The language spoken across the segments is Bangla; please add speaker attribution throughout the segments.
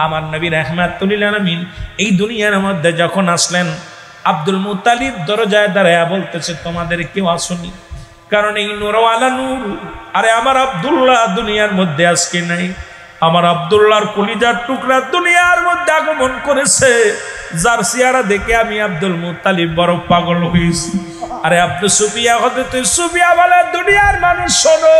Speaker 1: আমার নবী রাহমাতুল লিল আলামিন এই দুনিয়ার মধ্যে যখন আসলেন, আব্দুল মুত্তালিব দরজায় দাঁড়ায় বলতেছে, তোমাদের কেউ আসুনি, কারণ এই নূরওয়ালা নূর, আরে আমার আব্দুল্লাহ দুনিয়ার মধ্যে আজকে নাই, আমার আব্দুল্লাহর কলিজার টুকরা দুনিয়ার মধ্যে আগমন করেছে, যার চেহারা দেখে আমি আব্দুল মুত্তালিব বড় পাগল হয়েছি। আরে আব্দুল সুফিয়া হযরত সুফিয়া বলে, দুনিয়ার মানুষ শোনো,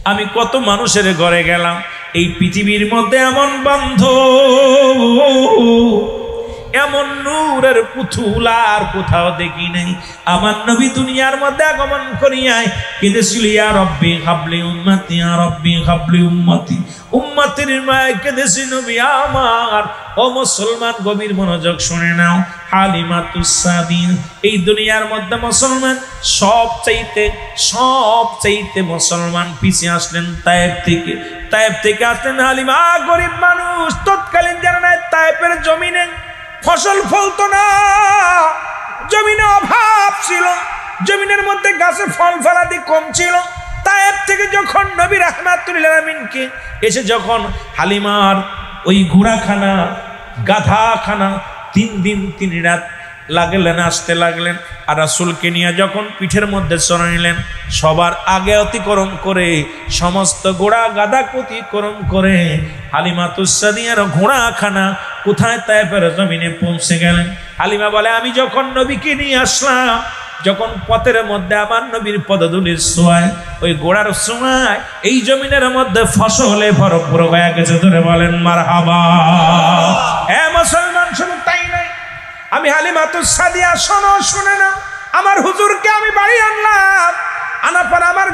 Speaker 1: আমি কত মানুষের ঘরে গেলাম, এই পৃথিবীর মধ্যে এমন বান্ধব, এমন নূরের পুতুল আর কোথাও দেখি নাই। আমার নবী দুনিয়ার মধ্যে আগমন করিয়ায় কেঁদেছিল, ইয়া রব্বি হাবলি উম্মতি, ইয়া রব্বি হাবলি উম্মতি, উম্মতির মায় কেঁদেছি নবী আমার। ও মুসলমান, গভীর মনোযোগ শুনে নাও, হালিমাতুস সাদিয়া, এই দুনিয়ার মধ্যে মুসলমান সবচাইতে মুসলমান পিছিয়ে আসলেন তায়েফ থেকে আসলেন হালিমা, গরিব মানুষ, তৎকালীন যারা নাই তায়েফের জমিনে ফসল ফলতো না, জমিনে অভাব ছিল, জমিনের মধ্যে গাছে ফল ফলাদি কম ছিল। তায়েফ থেকে যখন নবী রাহমাতুল লিল আলামিনকে এসে যখন হালিমার ওই ঘোড়াখানা গাধাখানা 3 দিন 3 রাত লাগলেন আসতে লাগলেন, আর রাসূলকে নিয়ে যখন পিঠের মধ্যে চড়াইলেন, সবার আগে অতিক্রম করে সমস্ত ঘোড়া গাধা অতিক্রম করে হালিমাতুস সাদিয়ার ঘোড়াখানা কোথায় তায়েফের জমিনে পৌঁছে গেলেন। হালিমা বলে, আমি যখন নবীকে নিয়ে আসলাম, যখন পথের মধ্যে আমার নবীর পদধূলির ছোঁয়ায়, ওই ঘোড়ার ছোঁয়ায় এই জমিনের মধ্যে ফসলে ভরপুর হয়ে গেছে। ধরে বলেন মারহাবা। এ মুসলমান, শুধু তাই নাই, আমি হালিমাতুস সাদিয়া, শোনো, শুনে না, আমার হুজুরকে আমি বাড়ি আনলাম, আনার পর আমার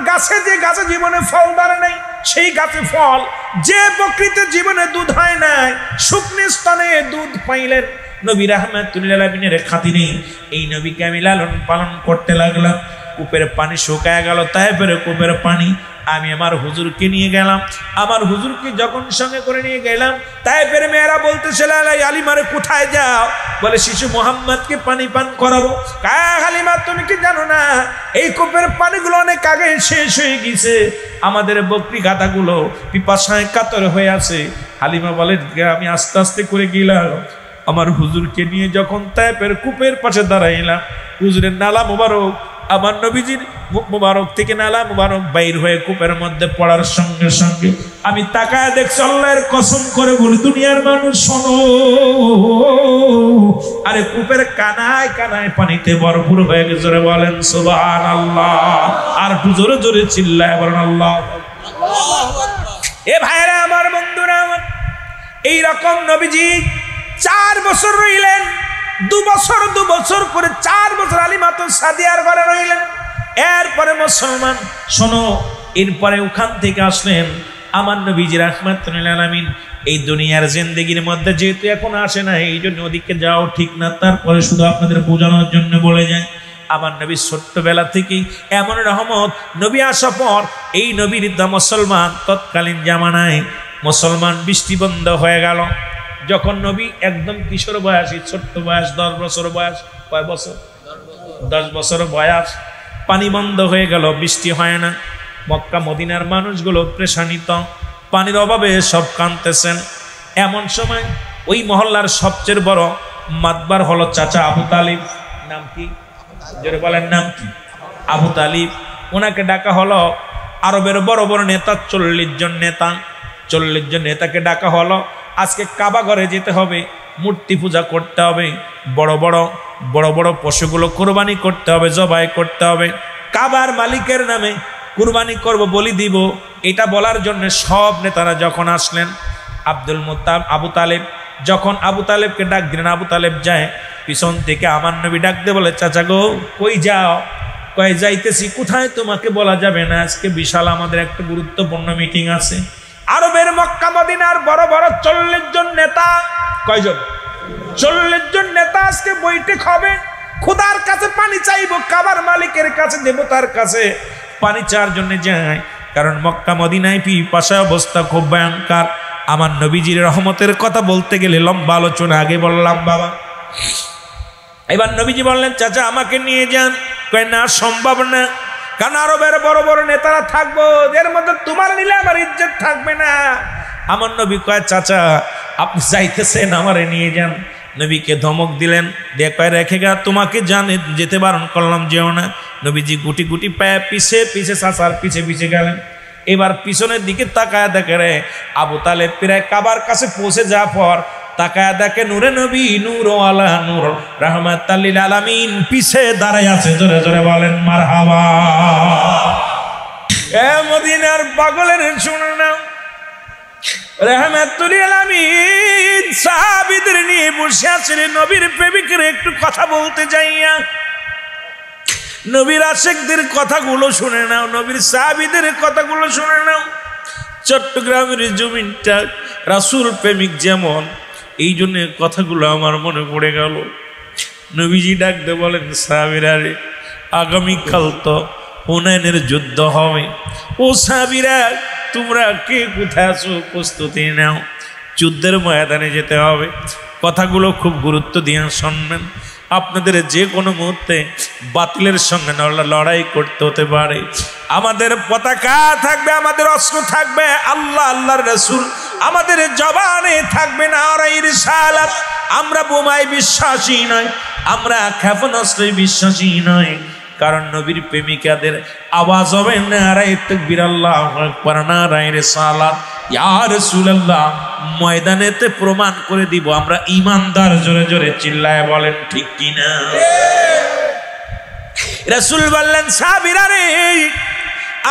Speaker 1: যে গাছে জীবনে ফল ধরে নাই, সেই গাছে ফল, যে বকরিতে জীবনে দুধ হয় নাই, শুকনো স্তনে দুধ পাইলেন নবী রাহমাতুল লিল আলামিনের খাতিরে, এই নবীকে আমি লালন পালন করতে লাগলাম। কূপের পানি শুকায় গেল, তায়েফের কূপের পানি, আমি আমার হুজুরকে নিয়ে গেলাম। আমার হুজুরকে যখন সঙ্গে করে নিয়ে গেলাম, তায়েফের মেয়েরা বলতেছে, হালিমারে কোথায় যাও? বলে, শিশু মুহাম্মদকে পানি পান করাবো। হালিমা, তুমি কি জানো না এই কূপের পানিগুলো অনেক আগে শেষ হয়ে গেছে, আমাদের বকরি গাধাগুলো পিপাসায় কাতর হয়ে আছে। হালিমা বলে, আমি আস্তে আস্তে করে গেলাম, আমার হুজুরকে নিয়ে যখন তায়েফের কূপের পাশে দাঁড়াইলাম, হুজুরের নালা মুবারক, আমার নবীজির মুখ মুবারক থেকে নালা মুবারক বাইর হয়ে কূপের মধ্যে পড়ার সঙ্গে সঙ্গে আমি তাকায় দেখছি, আল্লাহর কসম করে বলি, দুনিয়ার মানুষ শোনো, আরে কূপের কানায় কানায় পানিতে ভরপুর হয়ে গেছে। জোরে বলেন সুবহানাল্লাহ, আর একটু জোরে জোরে চিল্লায় বলেন আল্লাহ। এ ভাইরা আমার, বন্ধুরা আমার, এইরকম নবীজি 4 বছর রইলেন, 2 বছর করে 4 বছর হালিমাতুস সাদিয়ার ঘরে রইলেন। এরপরে মুসলমান শোনো, এরপরে ওখান থেকে আসলেন আমার নবীজি রাহমাতুল লিল আলামিন। এই দুনিয়ার জিন্দেগির মধ্যে যেহেতু এখন আসে না, এই জন্য ওদিকে যাও ঠিক না, তারপরে শুধু আপনাদের বোঝানোর জন্য বলে যায়, আমার নবী ছোট্টবেলা থেকেই এমন রহমত, নবী আসার পর এই নবীর মুসলমান তৎকালীন জামানায় মুসলমান বৃষ্টি বন্ধ হয়ে গেল। যখন নবী একদম কিশোর বয়সী, ছোট্ট বয়স, 10 বছর বয়স, কয় বছর? 10 বছর বয়স, পানি বন্ধ হয়ে গেল, বৃষ্টি হয় না। মক্কা মদিনার মানুষগুলো পেরেশানিত, পানির অভাবে সব কাঁদতেছেন। এমন সময় ওই মহল্লার সবচেয়ে বড় মাতবার হলো চাচা আবু তালিব। নাম কি? জোরে বলেন, নাম কি? আবু তালিব। ওনাকে ডাকা হলো। আরবের বড় বড় নেতা, 40 জন নেতাকে ডাকা হলো। আজকে কাবা ঘরে যেতে হবে, মূর্তি পূজা করতে হবে, বড় বড় পশুগুলো কুরবানি করতে হবে, জবাই করতে হবে, কাবার মালিকের নামে কুরবানি করব, বলি দিব, এটা বলার জন্য সব নেতারা যখন আসলেন, আবু তালেব যখন আবু তালেবকে ডাক দিলেন, আবু তালেব যায়, পিছন থেকে আমার নবী ডাক দিয়ে বলে, চাচা গো, কই যাও? কয়, যাইতেছি। কোথায়? তোমাকে বলা যাবে না, আজকে বিশাল আমাদের একটা গুরুত্বপূর্ণ মিটিং আছে। আরবের মক্কা মদিনার বড় বড় 40 জন নেতা, কয়জন? 40 জন নেতা আজকে বৈঠক হবে, খোদার কাছে পানি চাইবো, কাবার মালিকের কাছে, দেবতার কাছে পানি চাওয়ার জন্য যায়। কারণ মক্কা মদিনায় পিপাসার অবস্থা খুব ভয়ঙ্কর। আমার নবীজির রহমতের কথা বলতে গেলে লম্বা আলোচনা, আগে বললাম বাবা। এবার নবীজি বললেন, চাচা আমাকে নিয়ে যান। কয়, না, সম্ভব না, কারণ আরবের বড় বড় নেতারা থাকবো, এর মধ্যে তোমার নিলে আমার ইজ্জত থাকবে না। আমার নবী কয় চাচা আপনি যাইতেছেন আমারে নিয়ে যান। নবীকে ধমক দিলেন, দিয়ে কয় রেখে গা, তোমাকে জানে যেতে বারণ করলাম যেও না। নবীজি গুটি গুটি পায়ে পিছে পিছে চাচার পিছে পিছে গেলেন। এবার পিছনের দিকে তাকায় দেখে রে আবু তালেব প্রায় কাবার কাছে পৌঁছে যাওয়ার পর তাকায় দেখে নূরে নবী নূর আলা নূর রাহমাতাল লিল আলামিন পিছে দাঁড়ায় আছে। জোরে জোরে বলেন মারহাবা। এ মদিনার পাগলের শুনো না, রাহমাতুল লিল আলামিন সাহাবীদের নিয়ে বসে আছেন। নবীর প্রেমিকের একটু কথা বলতে যাইয়া নবীর আশিকদের কথাগুলো শুনে নাও, নবীর সাহাবীদের কথাগুলো শুনে নাও। চট্টগ্রামের জমিনটা রাসূল প্রেমিক যেমন, এই জন্য কথাগুলো আমার মনে পড়ে গেল। নবীজি ডাকতে বলেন সাহাবীরা রে, আগামীকাল তো হুনাইনের যুদ্ধ হবে। ও সাহাবীরা তোমরা কে কোথায় আছো প্রস্তুতি নাও, যুদ্ধের ময়দানে যেতে হবে। কথাগুলো খুব গুরুত্ব দিয়ে শুনবেন। আপনাদের যে কোনো মুহূর্তে বাতিলের সঙ্গে লড়াই করতে হতে পারে। আমাদের পতাকা থাকবে, আমাদের অস্ত্র থাকবে আল্লাহ আল্লাহর রাসূল, আমাদের জবানে থাকবে নারায়ে রিসালাত। আমরা বোমায় বিশ্বাসী নয়, আমরা ক্ষেপণাস্ত্রে বিশ্বাসী নয়। কারণ নবীর প্রেমিকাদের আওয়াজ হবে নারায়ে তাকবীর, আল্লাহু আকবার, নারায়ে রিসালাত, ইয়া রাসূলুল্লাহ। ময়দানেতে প্রমাণ করে দিব আমরা ঈমানদার। জোরে জোরে চিল্লায় বলেন ঠিক কিনা। রাসূল বললেন সাহাবীরা রে,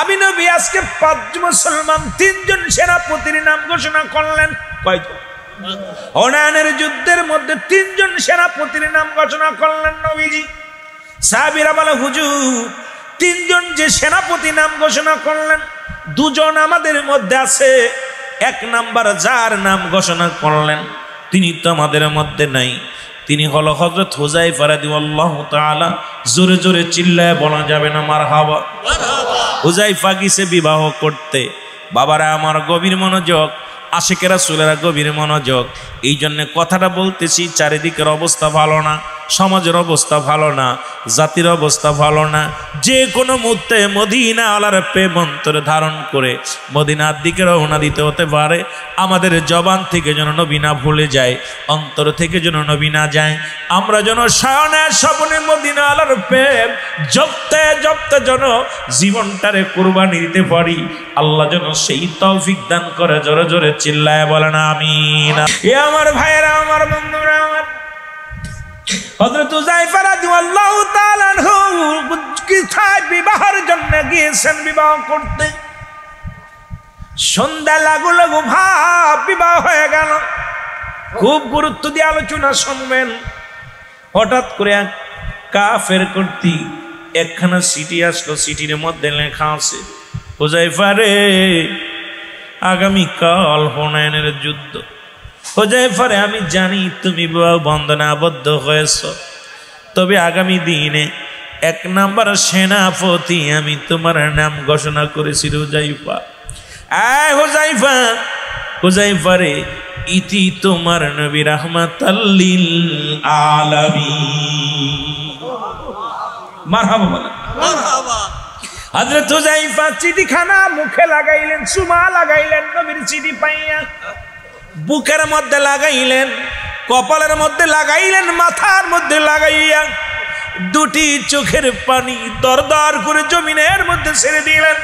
Speaker 1: আমি নবী আজকে 5 মুসলমান 3 জন সেনাপতির নাম ঘোষণা করলেন। কয়জন? হুনাইনের যুদ্ধের মধ্যে 3 জন সেনাপতির নাম ঘোষণা করলেন নবীজি। সাহাবীরা বলে হুজুর 3 জন যে সেনাপতি নাম ঘোষণা করলেন, 2 জন আমাদের মধ্যে আছে। 1 নাম্বার যার নাম ঘোষণা করলেন তিনি তো আমাদের মধ্যে নাই, তিনি হলো হযরত হুযায়ফা রাদিয়াল্লাহু তাআলা। জোরে জোরে চিল্লায় বলা যাবে না মারহাবা। হুযায়ফা গিয়েছে বিবাহ করতে। বাবারা আমার গভীর মনোযোগ, আশিকে রাসূলেরা গভীর মনোযোগ। এই জন্য কথাটা বলতেছি, চারিদিকের অবস্থা ভালো না, সমাজের অবস্থা ভালো না, জাতির অবস্থা ভালো না। যে কোনো মুহূর্তে মদিনা আলার প্রেম অন্তরে ধারণ করে মদিনার দিকে রওনা দিতে হতে পারে। আমাদের জবান থেকে যেন নবী না ভুলে যায়, অন্তর থেকে যেন নবী না যায়। আমরা যেন শয়নে স্বপ্নে মদিনা আলার প্রেম জপতে জপতে যেন জীবনটারে কুরবানি দিতে পারি। আল্লাহ যেন সেই তৌফিক দান করে। জোরে জোরে চিল্লায় বলেন আমিন। এ আমার ভাইয়েরা, আমার বন্ধুরা, আমার হযরত হুযায়ফা রাদিয়াল্লাহু তাআলা আনহু কোথায় বিবাহের জন্য গিয়েছেন বিবাহ করতে। সন্ধ্যা লাগু লাগু ভাব বিবাহ হয়ে গেল। খুব গুরুত্ব দিয়ে আলোচনা শুনবেন। হঠাৎ করে এক কাফের কর্তৃক একখানা চিঠি আসলো। চিঠির মধ্যে লেখা আছে, হুযায়ফা রে, আগামীকাল হুনাইনের যুদ্ধ। হুযায়ফা রে, আমি জানি তুমি বিবাহ বন্ধনে আবদ্ধ হয়েছ, তবে আগামী দিনে 1 নাম্বার সেনাপতি আমি তোমার নাম ঘোষণা করেছি হুযায়ফা। হুযায়ফা, হুযায়ফা রে, ইতি তোমার নবী রাহমাতাল লিল আলামিন। মারহাবা বলেন মারহাবা। হযরত হুযায়ফা চিঠিখানা মুখে লাগাইলেন, সুমা লাগাইলেন। নবীর চিঠি পাইয়া বুকের মধ্যে লাগাইলেন, কপালের মধ্যে লাগাইলেন, মাথার মধ্যে লাগাইয়া 2টি চোখের পানি দরদর করে জমিনের মধ্যে ছেড়ে দিলেন।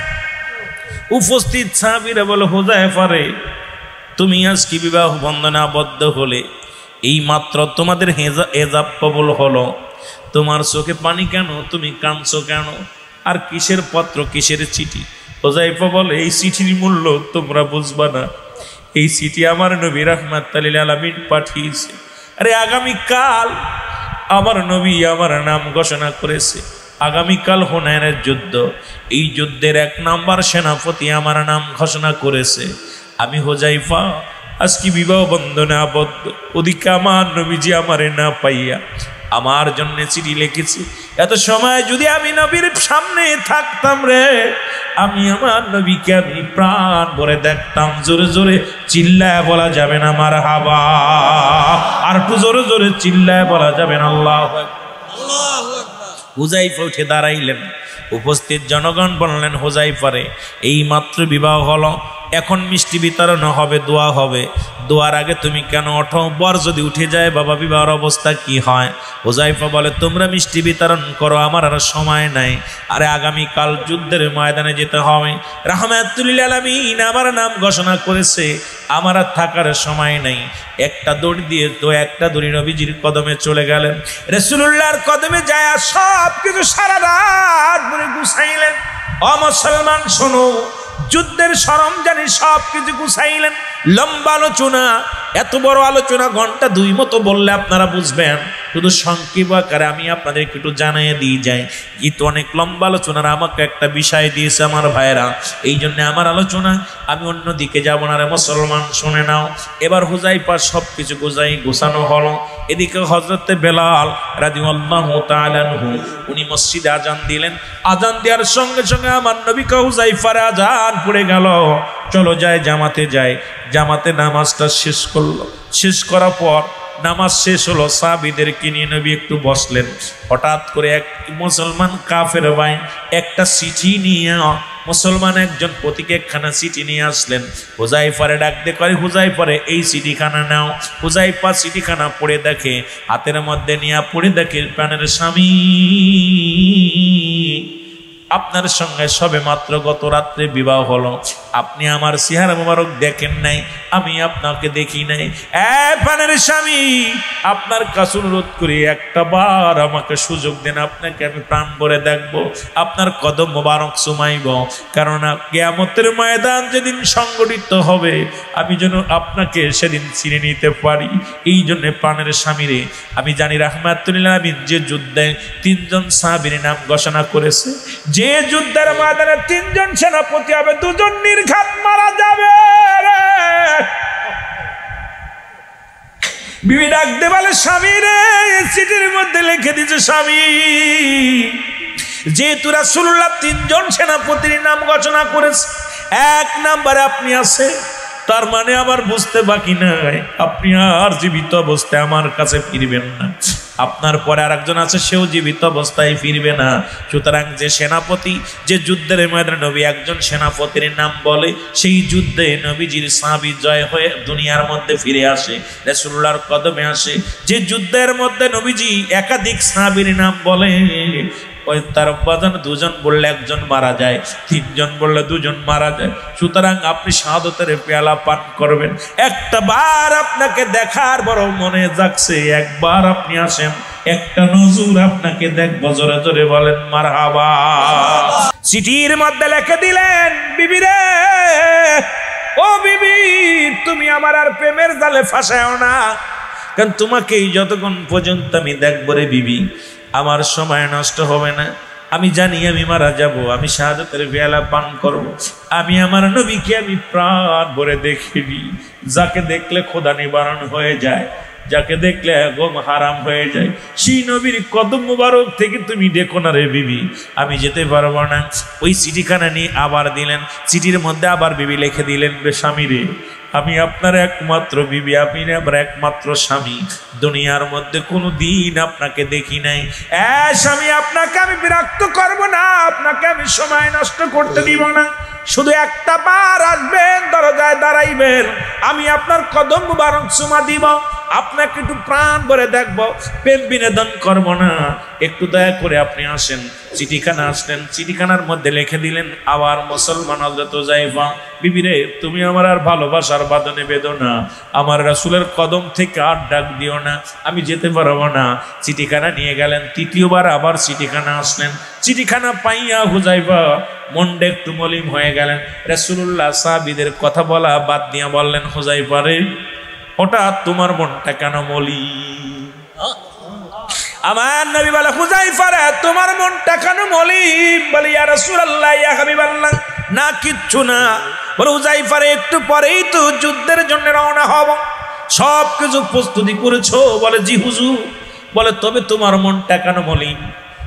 Speaker 1: উপস্থিত সাহাবীরা বলে, হুযায়ফা রে, তুমি আজ কি বিবাহ বন্ধনে আবদ্ধ হলে? এই মাত্র তোমাদের হেজাব কবুল হলো, তোমার চোখে পানি কেন? তুমি কাঁদছো কেন? আর কিসের পত্র, কিসের চিঠি? হুযায়ফা বলে, এই চিঠির মূল্য তোমরা বুঝবা না। এই চিঠি আমার নবী রাহমাতাল লিল আলামিন পাঠিয়েছে। আরে আগামীকাল আমার নবী আমার নাম ঘোষণা করেছে। আগামীকাল হুনাইনের যুদ্ধ, এই যুদ্ধের 1 নাম্বার সেনাপতি আমার নাম ঘোষণা করেছে। আমি হুযায়ফা আজকে বিবাহ বন্ধনে আবদ্ধ। ওদিকে আমার নবীজি আমারে না পাইয়া আমার জন্য চিঠি লিখেছি। এত সময় যদি আমি নবীর সামনে থাকতাম রে, আমি আমার নবীকে আমি প্রাণ ভরে দেখতাম। জোরে জোরে চিল্লায় বলা যাবে না মারহাবা। আর একটু জোরে জোরে চিল্লায় বলা যাবে না আল্লাহু আকবার। হুযায়ফা উঠে দাঁড়াইলেন। উপস্থিত জনগণ বললেন, হুযায়ফা রে, এই মাত্র বিবাহ হলো, এখন মিষ্টি বিতরণ হবে, দোয়া হবে, দোয়ার আগে তুমি কেন ওঠো? বর যদি উঠে যায় বাবা, বিবাহের অবস্থা কি হয়? হুযায়ফা বলে তোমরা মিষ্টি বিতরণ করো, আমার আর সময় নাই। আরে আগামীকাল যুদ্ধের ময়দানে যেতে হবে, রাহমাতুল লিল আলামিন আমার নাম ঘোষণা করেছে, আমার আর থাকার সময় নাই। একটা দড়ি দিয়ে তো একটা দড়ি নবীজির কদমে চলে গেলেন, রাসূলুল্লাহর কদমে যায় সব কিছু সারা রাত ধরে গুছাইলেন। ও মুসলমান শোনো, যুদ্ধের সরঞ্জাম সব কিছু গুছাইলেন। লম্বা আলোচনা, এত বড় আলোচনা ঘন্টা 2 মতো বললে আপনারা বুঝবেন, শুধু সংক্ষেপ আকারে আমি আপনাদেরকে একটু জানিয়ে দিয়ে যাই। কিন্তু অনেক লম্বা আলোচনার আমাকে একটা বিষয় দিয়েছে আমার ভাইরা, এই জন্য আমার আলোচনা আমি অন্য দিকে যাব না। রে মুসলমান শুনে নাও, এবার হুযায়ফা সব কিছু গোছানো হলো। এদিকে হযরতে বেলাল রাদিয়াল্লাহু তাআলা আনহু উনি মসজিদে আজান দিলেন। আজান দেওয়ার সঙ্গে সঙ্গে আমার নবী হুযায়ফার আজান পড়ে গেল, চলো যায় জামাতে যায়। জামাতে নামাজটা শেষ করলো, শেষ করার পর নামাজ শেষ হলো, সাহাবীদেরকে নিয়ে নবী একটু বসলেন। হঠাৎ করে এক মুসলমান কাফের ভাই একটা চিঠি নিয়ে, মুসলমান একজন প্রতীকে একখানা চিঠি নিয়ে আসলেন। হুযায়ফারে ডাক দিয়ে কয়, হুযায়ফারে এই চিঠিখানা নাও। হুযায়ফা চিঠিখানা পড়ে দেখে, হাতের মধ্যে নিয়ে পড়ে দেখে, প্রাণের স্বামী আপনার সঙ্গে সবে মাত্র গত রাত্রে বিবাহ হলো, আপনি আমার চেহারা মোবারক দেখেন নাই, আমি আপনাকে দেখি নাই। প্রাণের স্বামী আপনার কাছে অনুরোধ করি একটা বার আমাকে সুযোগ দেন, আপনাকে আমি প্রাণ ভরে দেখবো, আপনার কদম মোবারক চুমাইব। কেননা কিয়ামতের ময়দান যেদিন সংগঠিত হবে আমি যেন আপনাকে সেদিন চিনে নিতে পারি। এই জন্য প্রাণের স্বামীরে আমি জানি রাহমাতুল লিল আলামিন যে যুদ্ধে 3 জন সাহাবীর নাম ঘোষণা করেছে, যে যুদ্ধের ময়দানে 3 জন সেনাপতি হবে, 2 জন নির্ঘাত মারা যাবে। বিবি ডাকতে বলে, স্বামী রে চিঠির মধ্যে লিখে দিয়েছে, স্বামী যেহেতু রাসূলুল্লাহ 3 জন সেনাপতির নাম ঘোষণা করেছে, 1 নম্বরে আপনি আছে, তার মানে আবার বুঝতে বাকি নাই আপনি আর জীবিত অবস্থায় আমার কাছে ফিরবেন না। আপনার পরে আরেকজন আছে, সেও জীবিত অবস্থায় ফিরবে না। সুতরাং যে সেনাপতি, যে যুদ্ধের ময়দানে নবী একজন সেনাপতির নাম বলে, সেই যুদ্ধে নবীজির সাহাবী জয় হয়ে দুনিয়ার মধ্যে ফিরে আসে, রাসূলুল্লাহর কদমে আসে। যে যুদ্ধের মধ্যে নবীজি একাধিক সাহাবীর নাম বলে, ওই তার বাজান 2 জন বললে 1 জন মারা যায়, 3 জন বললে 2 জন মারা যায়। সুতরাং আপনি শাহাদাতের পেয়ালা পান করবেন। একটা বার আপনাকে দেখার বড় মনে যাচ্ছে, একবার আপনি আসেন, একটা নজর আপনাকে দেখব, জোরে জোরে বলেন মারহাবা। চিঠির মধ্যে লিখে দিলেন, বিবি রে, ও বিবি তুমি আমার আর প্রেমের জালে ফাঁসাও না, কারণ তোমাকে যতক্ষণ পর্যন্ত আমি দেখব রে বিবি, আমার সময় নষ্ট হবে না। আমি জানি আমি মারা যাব, আমি শাহাদাতের পেয়ালা পান করব। আমি আমার নবীকে আমি প্রাণ ভরে দেখিনি, যাকে দেখলে খোদা নিবারণ হয়ে যায়, যাকে দেখলে গম হারাম হয়ে যায়, সেই নবীর কদম মুবারক থেকে তুমি দেখো না রে বিবি, আমি যেতে পারবো না। ওই চিঠিখানা নিয়ে আবার দিলেন, চিঠির মধ্যে আবার বিবি লিখে দিলেন, রে স্বামী রে, আমি আপনার একমাত্র বিবি, আপনি আমার একমাত্র স্বামী, দুনিয়ার মধ্যে কোনো দিন আপনাকে দেখি নাই। স্বামী আপনাকে আমি বিরক্ত করব না, আপনাকে আমি সময় নষ্ট করতে দিব না, শুধু একটা বার আসবেন, দরজায় দাঁড়াইবেন, আমি আপনার কদম মুবারক চুমা দিব, আপনাকে একটু প্রাণ ভরে দেখবো, প্রেম বিনোদন করব না, একটু দয়া করে আপনি আসেন। চিঠিখানা আসলেন, চিঠিখানার মধ্যে লিখে দিলেন, আবার মুসলমান হযরত হুযায়ফা, বিবি রে তুমি আমার আর ভালোবাসার বাঁধনে বেঁধো না, আমার রাসূলের কদম থেকে আর ডাক দিও না, আমি যেতে পারবো না। চিঠিখানা নিয়ে গেলেন, তৃতীয়বার আবার চিঠিখানা আসলেন। চিঠিখানা পাইয়া হুযায়ফা মনটা একটু মলিন হয়ে গেলেন। রাসূলুল্লাহ সাহাবীদের কথা বলা বাদ দিয়া বললেন, হুযায়ফা রে, হঠাৎ তোমার মনটা কেন মলিন? আমার নবী বলে, হুযায়ফা রে তোমার মনটা কেন মলিন? বলে, ইয়া রাসূলুল্লাহ, ইয়া হাবিবাল্লাহ, না কিচ্ছু না। বলে, হুযায়ফা রে একটু পরেই তো যুদ্ধের জন্য রওনা হব, সব কিছু প্রস্তুতি করেছো? বলে, জি হুজুর। বলে, তবে তোমার মনটা কেন মলিন?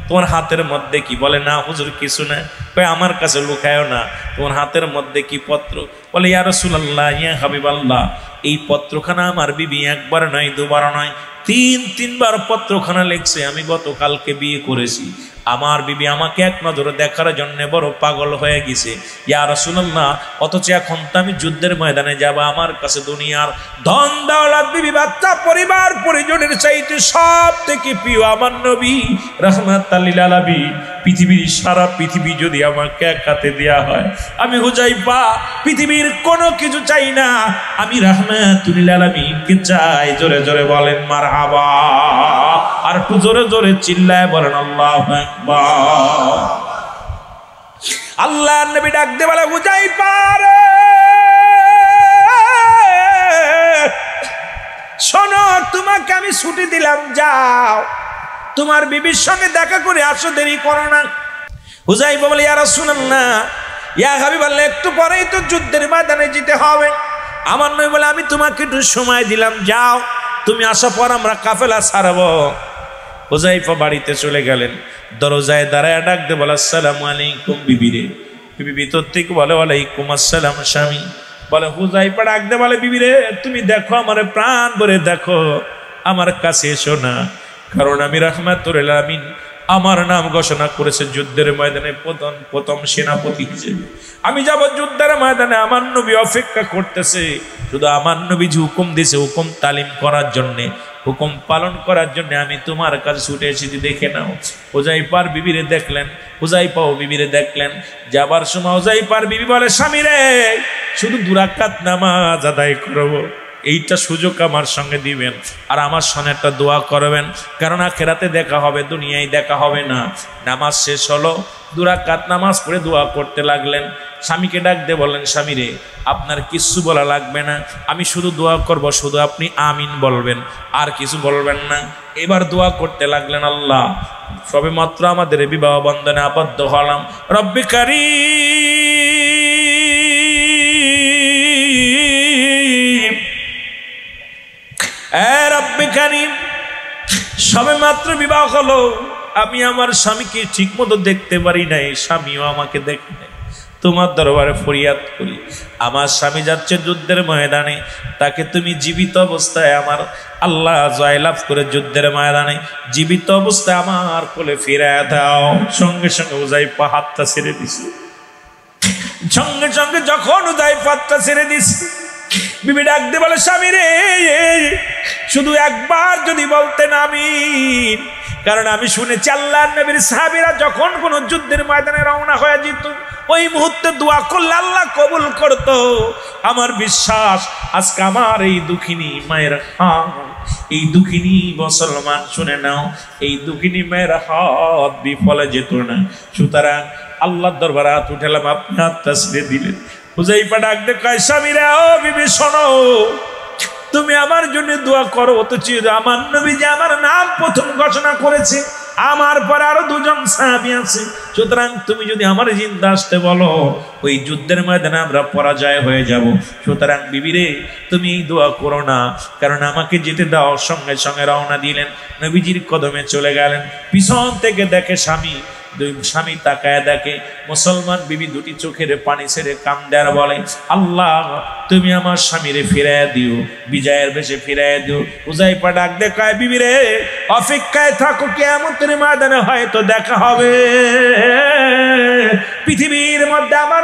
Speaker 1: তোমার হাতের মধ্যে কি? বলে, না হুজুর কিছু না। কয়, আমার কাছে লুকায়ও না, তোমার হাতের মধ্যে কি পত্র? বলে, ইয়া রাসূলুল্লাহ, ইয়া হাবিবাল্লাহ, এই পত্রখানা আমার বিবি একবার নয়, দুবার নয়, তিনবার পত্রখানা লিখছে, আমি গতকালকে বিয়ে করেছি, আমার বিবি আমাকে এক নজরে দেখার জন্য বড় পাগল হয়ে গেছে ইয়া রাসূলুল্লাহ, অথচ এখন তো আমি যুদ্ধের ময়দানে যাব, আমার কাছে দুনিয়ার ধন দৌলত বিবি বাচ্চা পরিবার পরিজনের চাইতে সব থেকে প্রিয় আমার নবী রাহমাতাল লিল আলামিন। পৃথিবীর সারা পৃথিবী যদি আমাকে এক হাতে দেয়া হয়, আমি হুযায়ফা পৃথিবীর কোনো কিছু চাই না, আমি রাহমাতুল লিল আলামিনকে চাই। জোরে জোরে বলেন মারহাবা, আর একটু জোরে জোরে চিল্লায় বলেন আল্লাহু আকবার। আল্লাহর নবী ডাক দিয়ে বলে, হুযায়ফা রে শোনো, তোমাকে আমি ছুটি দিলাম, যাও তোমার বিবির সঙ্গে দেখা করে আসো, দেরি করো না। হুযায়ফা বলে, ইয়া রাসূলুল্লাহ, ইয়া হাবিবাল্লাহ, একটু পরেই তো যুদ্ধের ময়দানে যেতে হবে। আমার নবী বলে, আমি তোমাকে একটু সময় দিলাম, যাও, তুমি আসার পর আমরা কাফেলা ছাড়বো। হুযায়ফা বাড়িতে চলে গেলেন, দরজায় দাঁড়ায় ডাক দিয়ে বলে, আসসালামু আলাইকুম বিবি রে। বিবি ভিতর থেকে বলে, ওয়ালাইকুম আসসালাম স্বামী। বলে হুযায়ফা ডাক দিয়ে বলে, বিবি রে তুমি দেখো, আমার প্রাণ ভরে দেখো, আমার কাছে এসো না, কারণ আমি রাহমাতুল লিল আলামিন আমার নাম ঘোষণা করেছে যুদ্ধের ময়দানে প্রথম সেনাপতি হিসেবে। আমি যাব যুদ্ধের ময়দানে, আমার নবী অপেক্ষা করতেছে, শুধু আমার নবী যে হুকুম দিয়েছে হুকুম তালিম করার জন্যে, হুকুম পালন করার জন্য আমি তোমার কাছে ছুটে এসেছি, দেখে নাও। হুযায়ফার বিবিরে দেখলেন, হুযায়ফাও বিবিরে দেখলেন। যাবার সময় হুযায়ফার বিবি বলে, স্বামী রে শুধু 2 রাকাত নামাজ আদায় করবো, এইটা সুযোগ আমার সঙ্গে দিবেন, আর আমার সঙ্গে একটা দোয়া করবেন, কারণ আখিরাতে দেখা হবে, দুনিয়ায় দেখা হবে না। নামাজ শেষ হলো, 2 রাকাত নামাজ পড়ে দোয়া করতে লাগলেন। স্বামীকে ডাক দিয়ে বললেন, স্বামী রে আপনার কিচ্ছু বলা লাগবে না, আমি শুধু দোয়া করব, শুধু আপনি আমিন বলবেন, আর কিছু বলবেন না। এবার দোয়া করতে লাগলেন, আল্লাহ সবে মাত্র আমাদের বিবাহ বন্ধনে আবদ্ধ হলাম, রব্বি কারীম, রব্বি কারীম, সবে মাত্র বিবাহ হলো, আমি আমার স্বামীকে ঠিক মতো দেখতে পারি নাই, স্বামীও আমাকে দেখে নাই, তোমার দরবারে ফরিয়াদ করি, আমার স্বামী যাচ্ছে যুদ্ধের ময়দানে, তাকে তুমি জীবিত অবস্থায় আমার আল্লাহ জয়লাভ করে যুদ্ধের ময়দানে জীবিত অবস্থায় আমার কোলে ফিরায় দাও। সঙ্গে সঙ্গে হুযায়ফা হাতটা ছেড়ে দিছে, সঙ্গে সঙ্গে যখন হুযায়ফা হাতটা ছেড়ে দিছে, বিবি ডাক দিয়ে বলে, স্বামী রে শুধু একবার যদি বলতেন আমিন, কারণ আমি শুনেছি আল্লাহর নবীর সাহাবীরা যখন কোন যুদ্ধের ময়দানে রওনা হয়ে যেত, ওই মুহূর্তে দোয়া করলে আল্লাহ কবুল করত। আমার বিশ্বাস আজকে আমার এই দুঃখিনী মায়ের এই দুঃখিনী মুসলমান শুনে নাও, এই দুঃখিনী মায়ের হাত বিফলে যেত না। সুতরাং আল্লাহর দরবারে হাত উঠালাম, আপনি হাতটা ছেড়ে দিলেন। হুযায়ফা ডাক দিয়ে কয়, স্বামী রে ও বিবি শোনো, তুমি আমার জন্য দোয়া করো, অথচ আমার নবী যে আমার নাম প্রথম ঘোষণা করেছে, আমার পরে আরো 2 জন সাহাবী আছে, সুতরাং তুমি যদি আমার জিন্দা আসতে বলো, ওই যুদ্ধের ময়দানে আমরা পরাজয় হয়ে যাব। সুতরাং বিবিরে তুমি এই দোয়া করো না, কারণ আমাকে যেতে দাও। সঙ্গে সঙ্গে রওনা দিলেন, নবীজির কদমে চলে গেলেন। পিছন থেকে দেখে স্বামী তাকায় দেখে মুসলমান বিবি 2টি চোখের পানি ছেড়ে কান্দে আর বলে, আল্লাহ তুমি আমার স্বামীরে ফিরাইয়া দিও, বিজয়ের বেশে ফিরাইয়া দিও। হুযায়ফা ডাক দিয়ে কয়, বিবি রে অপেক্ষায় থাকো, কিয়ামতের ময়দানে হয়তো দেখা হবে। পৃথিবীর মধ্যে আমার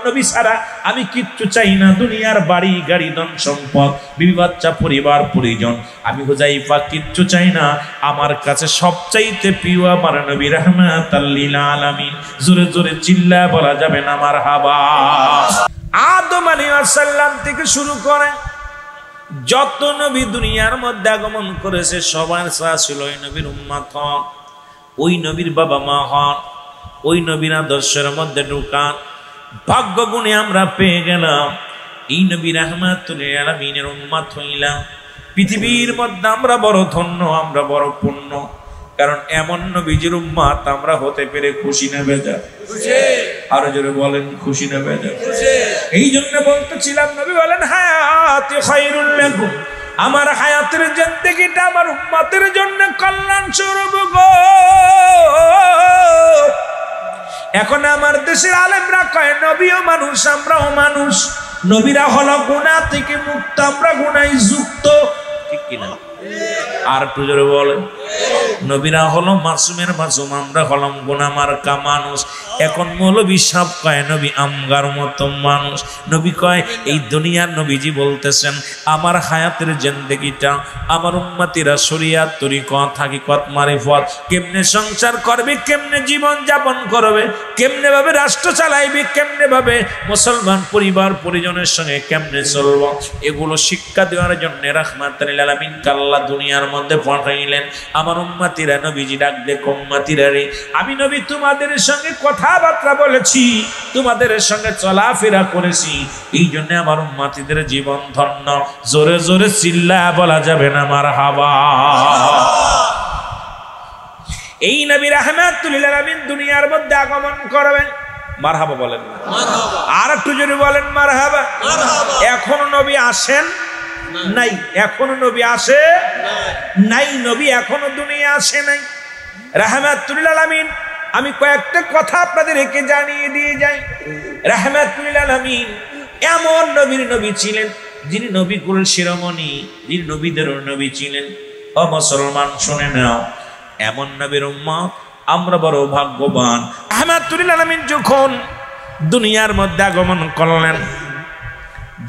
Speaker 1: নবী ছাড়া আমি কিচ্ছু চাই না, দুনিয়ার বাড়ি গাড়ি ধন সম্পদ বিবি বাচ্চা পরিবার পরিজন, আমি হুযায়ফা কিচ্ছু চাই না। আমার কাছে সবচাইতে প্রিয় আমার নবী রাহমাতাল লিল আলামিন। জোরে জোরে চিল্লায় বলা যাবে না মারহাবা। আদম আলাইহিস সালাম থেকে শুরু করে যত নবী দুনিয়ার মধ্যে আগমন করেছে, সবার সাথে ছিল ওই নবীর উম্মত হন, ওই নবীর বাবা মা হন, ওই নবীর আদর্শের মধ্যে ঢুকান। ভাগ্য গুণে আমরা পেয়ে গেলাম, এই নবী রাহমাতুল লিল আলামিনের উম্মত হইলাম। পৃথিবীর মধ্যে আমরা বড় ধন্য, আমরা বড় পুণ্য, কারণ এমন নবীজির উম্মত আমরা হতে পেরে খুশি না বেজার? আরো জোরে বলেন, খুশি না বেজার? এই জন্য বলতেছিলাম, নবী বলেন হায়াতি খায়রুল লাকুম, আমার হায়াতের জিন্দেগিটা আমার উম্মতের জন্য কল্যাণ স্বরূপ গো। এখন আমার দেশের আলেমরা কয় নবীও মানুষ, আমরাও মানুষ, নবীরা হলো গুনাহ থেকে মুক্ত, আমরা গুনায় যুক্ত, ঠিক কিনা? আর একটু জোরে বলেন। নবীরা হলো মাসুমের মাসুম, আমরা হলাম গুনাহমার্কা মানুষ। এখন মৌলবী সাহেব কয় নবী আমগার মতো মানুষ। নবী কয়, এই দুনিয়ার নবীজি বলতেছেন আমার হায়াতের জিন্দেগিটা আমার উম্মতিরা শরিয়াত তরিকত হাকিকত মারিফত কেমনে সংসার করবে, কেমনে জীবন যাপন করবে, কেমনে ভাবে রাষ্ট্র চালাইবে, কেমনে ভাবে মুসলমান পরিবার পরিজনের সঙ্গে কেমনে চলবো, এগুলো শিক্ষা দেওয়ার জন্য রাহমাতুল লিল আলামিন আল্লাহ দুনিয়ার মধ্যে পাঠাইলেন। আমার উম্মতিরা নবীজি ডাক দে, উম্মতিরা রে, আমি নবী তোমাদের সঙ্গে কথাবার্তা বলেছি, তোমাদের সঙ্গে চলাফেরা করেছি, এই জন্য আমার উম্মতিদের জীবন ধন্য। জোরে জোরে চিল্লা বলা যাবে না মারহাবা। এই নবী রাহমাতুল লিল আলামিন দুনিয়ার মধ্যে আগমন করবেন। মারহাবা বলেন না, আর একটু জোরে বলেন মারহাবা। এখনো নবী আসেন নাই, এখনো নবী আসে নাই, নবী এখনো দুনিয়া আসে নাই। রাহমাতুল লিল আলামিন আমি কয়েকটা কথা আপনাদেরকে জানিয়ে দিয়ে যাই। রাহমাতুল লিল আলামিন এমন নবীর নবী ছিলেন যিনি নবীকুল শিরোমণি, যিনি নবীদের নবী ছিলেন। ও মুসলমান শুনে নাও, এমন নবীর উম্মত আমরা বড় ভাগ্যবান। রাহমাতুল লিল আলামিন যখন দুনিয়ার মধ্যে আগমন করলেন,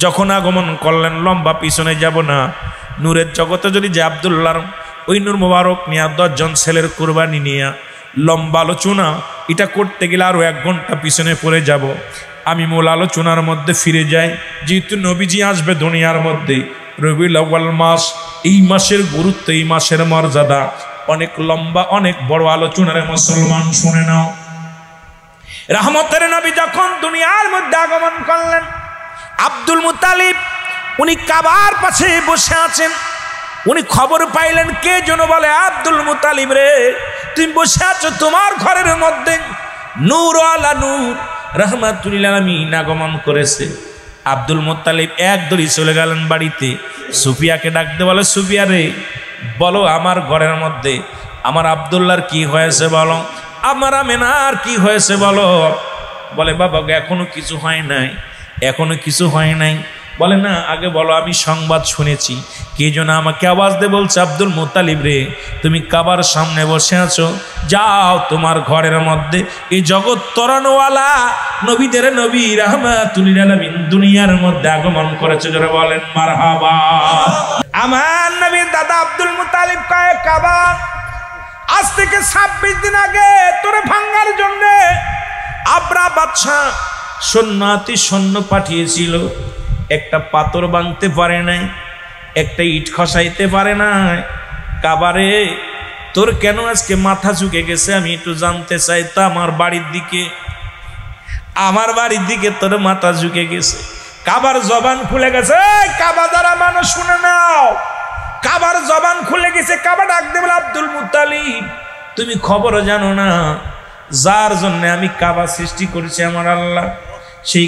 Speaker 1: যখন আগমন করলেন, লম্বা পিছনে যাব না, নূরের জগতে যদি যে আব্দুল্লাহর ওই নূর মোবারক নিয়ে 10 জন ছেলের কুরবানি নিয়ে লম্বা আলোচনা, এটা করতে গেলে আরো 1 ঘন্টা পিছনে পড়ে যাব। আমি মূল আলোচনার মধ্যে ফিরে যাই। যেহেতু নবীজি আসবে দুনিয়ার মধ্যে, রবিউল আউয়াল মাস, এই মাসের গুরুত্ব, এই মাসের মর্যাদা অনেক লম্বা, অনেক বড় আলোচনার মুসলমান শুনে নাও। রহমতের নবী যখন দুনিয়ার মধ্যে আগমন করলেন, আব্দুল মুতালিব উনি কাবার পাশে বসে আছেন। উনি খবর পাইলেন, কে যেন বলে, আব্দুল মুতালিব রে, তুমি বসে আছো তোমার ঘরের মধ্যে, নূর আলা নূর রাহমাতুল লিল আলামিন আগমন করেছে। আব্দুল মুতালিব এক দড়ি চলে গেলেন বাড়িতে। সুফিয়াকে ডাকতে বলে, সুফিয়া রে, বলো আমার ঘরের মধ্যে আমার আব্দুল্লাহর কি হয়েছে বলো, আমার আমেনার কি হয়েছে বলো। বলে, বাবা এখনো কিছু হয় নাই, এখনো কিছু হয় নাই। বলে, না আগে বলো, আমি সংবাদ শুনেছি। কে যেন আমাকে আওয়াজ দিয়ে বলছে, আব্দুল মুতালিব রে, তুমি কাবার সামনে বসে আছো, যাও তোমার ঘরের মধ্যে এই জগৎ তরানোওয়ালা নবীদের নবী রাহমাতুল লিল আলামিন দুনিয়ার মধ্যে আগমন করেছে। যারা বলেন মারহাবা। আমার নবীর দাদা আব্দুল মুতালিব কয়, কাবা আজ থেকে 26 দিন আগে তোরে ভাঙার জন্য আবরা বাদশা সৈন্য পাঠিয়েছিল। একটা পাথর ভাঙতে পারে নাই, একটা ইট খসাইতে পারে নাই। কাবারে তোর কেন আজকে মাথা ঝুঁকে গেছে আমি একটু জানতে চাই। তা আমার বাড়ির দিকে তোর মাথা ঝুঁকে গেছে। কাবার জবান খুলে গেছে। কাবা দ্বারা মানুষ শুনে নাও, কাবার জবান খুলে গেছে। কাবা ডাক দেবে, আব্দুল মুতালিব তুমি খবর জানো না, যার জন্য আমি কাবা সৃষ্টি করেছি আমার আল্লাহ, সেই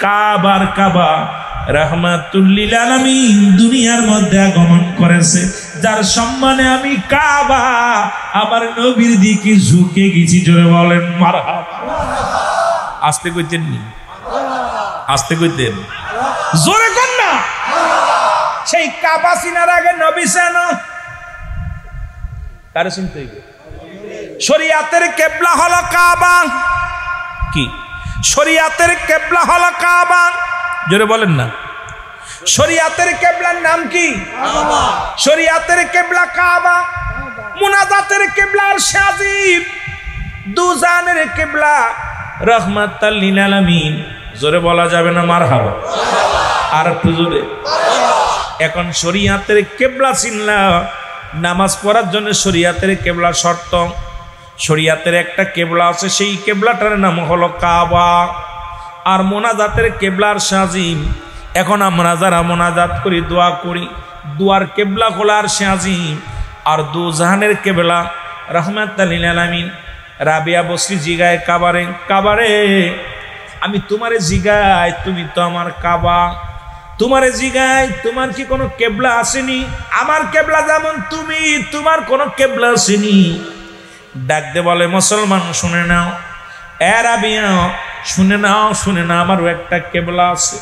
Speaker 1: কাবার কাবা রাহমাতুল লিল আলামিন দুনিয়ার মধ্যে আগমন করেছে, যার সম্মানে আমি কাবা আমার নবীর দিকে ঝুঁকে গেছি। জোরে বলেন মারহাবা। আস্তে কইতেন নি, আস্তে কইতেন, জোরে কর না। সেই কাবা চিনার আগে নবী চেনো, কারে চিনতে হইবে? শরিয়াতের কিবলা হলো কাবা। কি শরিয়াতের কিবলা হলো কাবা? জোরে বলেন না। শরিয়াতের কিবলার নাম কি? কাবা। শরিয়াতের কিবলা কাবা, মুনাজাতের কিবলা আরশে আজিম, দুজানের কিবলা রাহমাতুল লিল আলামিন। জোরে বলা যাবে না মারহাবা? আর একটু জোরে। এখন শরিয়াতের কিবলা চিনলা, নামাজ পড়ার জন্য শরিয়াতের কিবলা শর্ত। শরিয়াতের একটা কিবলা আছে, সেই কিবলাটার নাম হলো কাবা। আর মোনাজাতের কিবলা আরশে আজিম। এখন আমরা যারা মোনাজাত করি, দোয়া করি, দোয়ার কিবলা হলো আরশে আজিম। আর দুজাহানের কিবলা রাহমাতুল লিল আলামিন। রাবিয়া বসরি জিগায় কাবারে আমি তোমারে জিগাই, তুমি তো আমার কাবা। তোমারে জিগাই, তোমার কি কোনো কিবলা আসেনি? আমার কিবলা যেমন তুমি, তোমার কোনো কিবলা আসেনি। ডাকতে বলে, মুসলমান শুনে নাও, এ রাবিয়া শুনে নাও, আমারও একটা কিবলা আছে।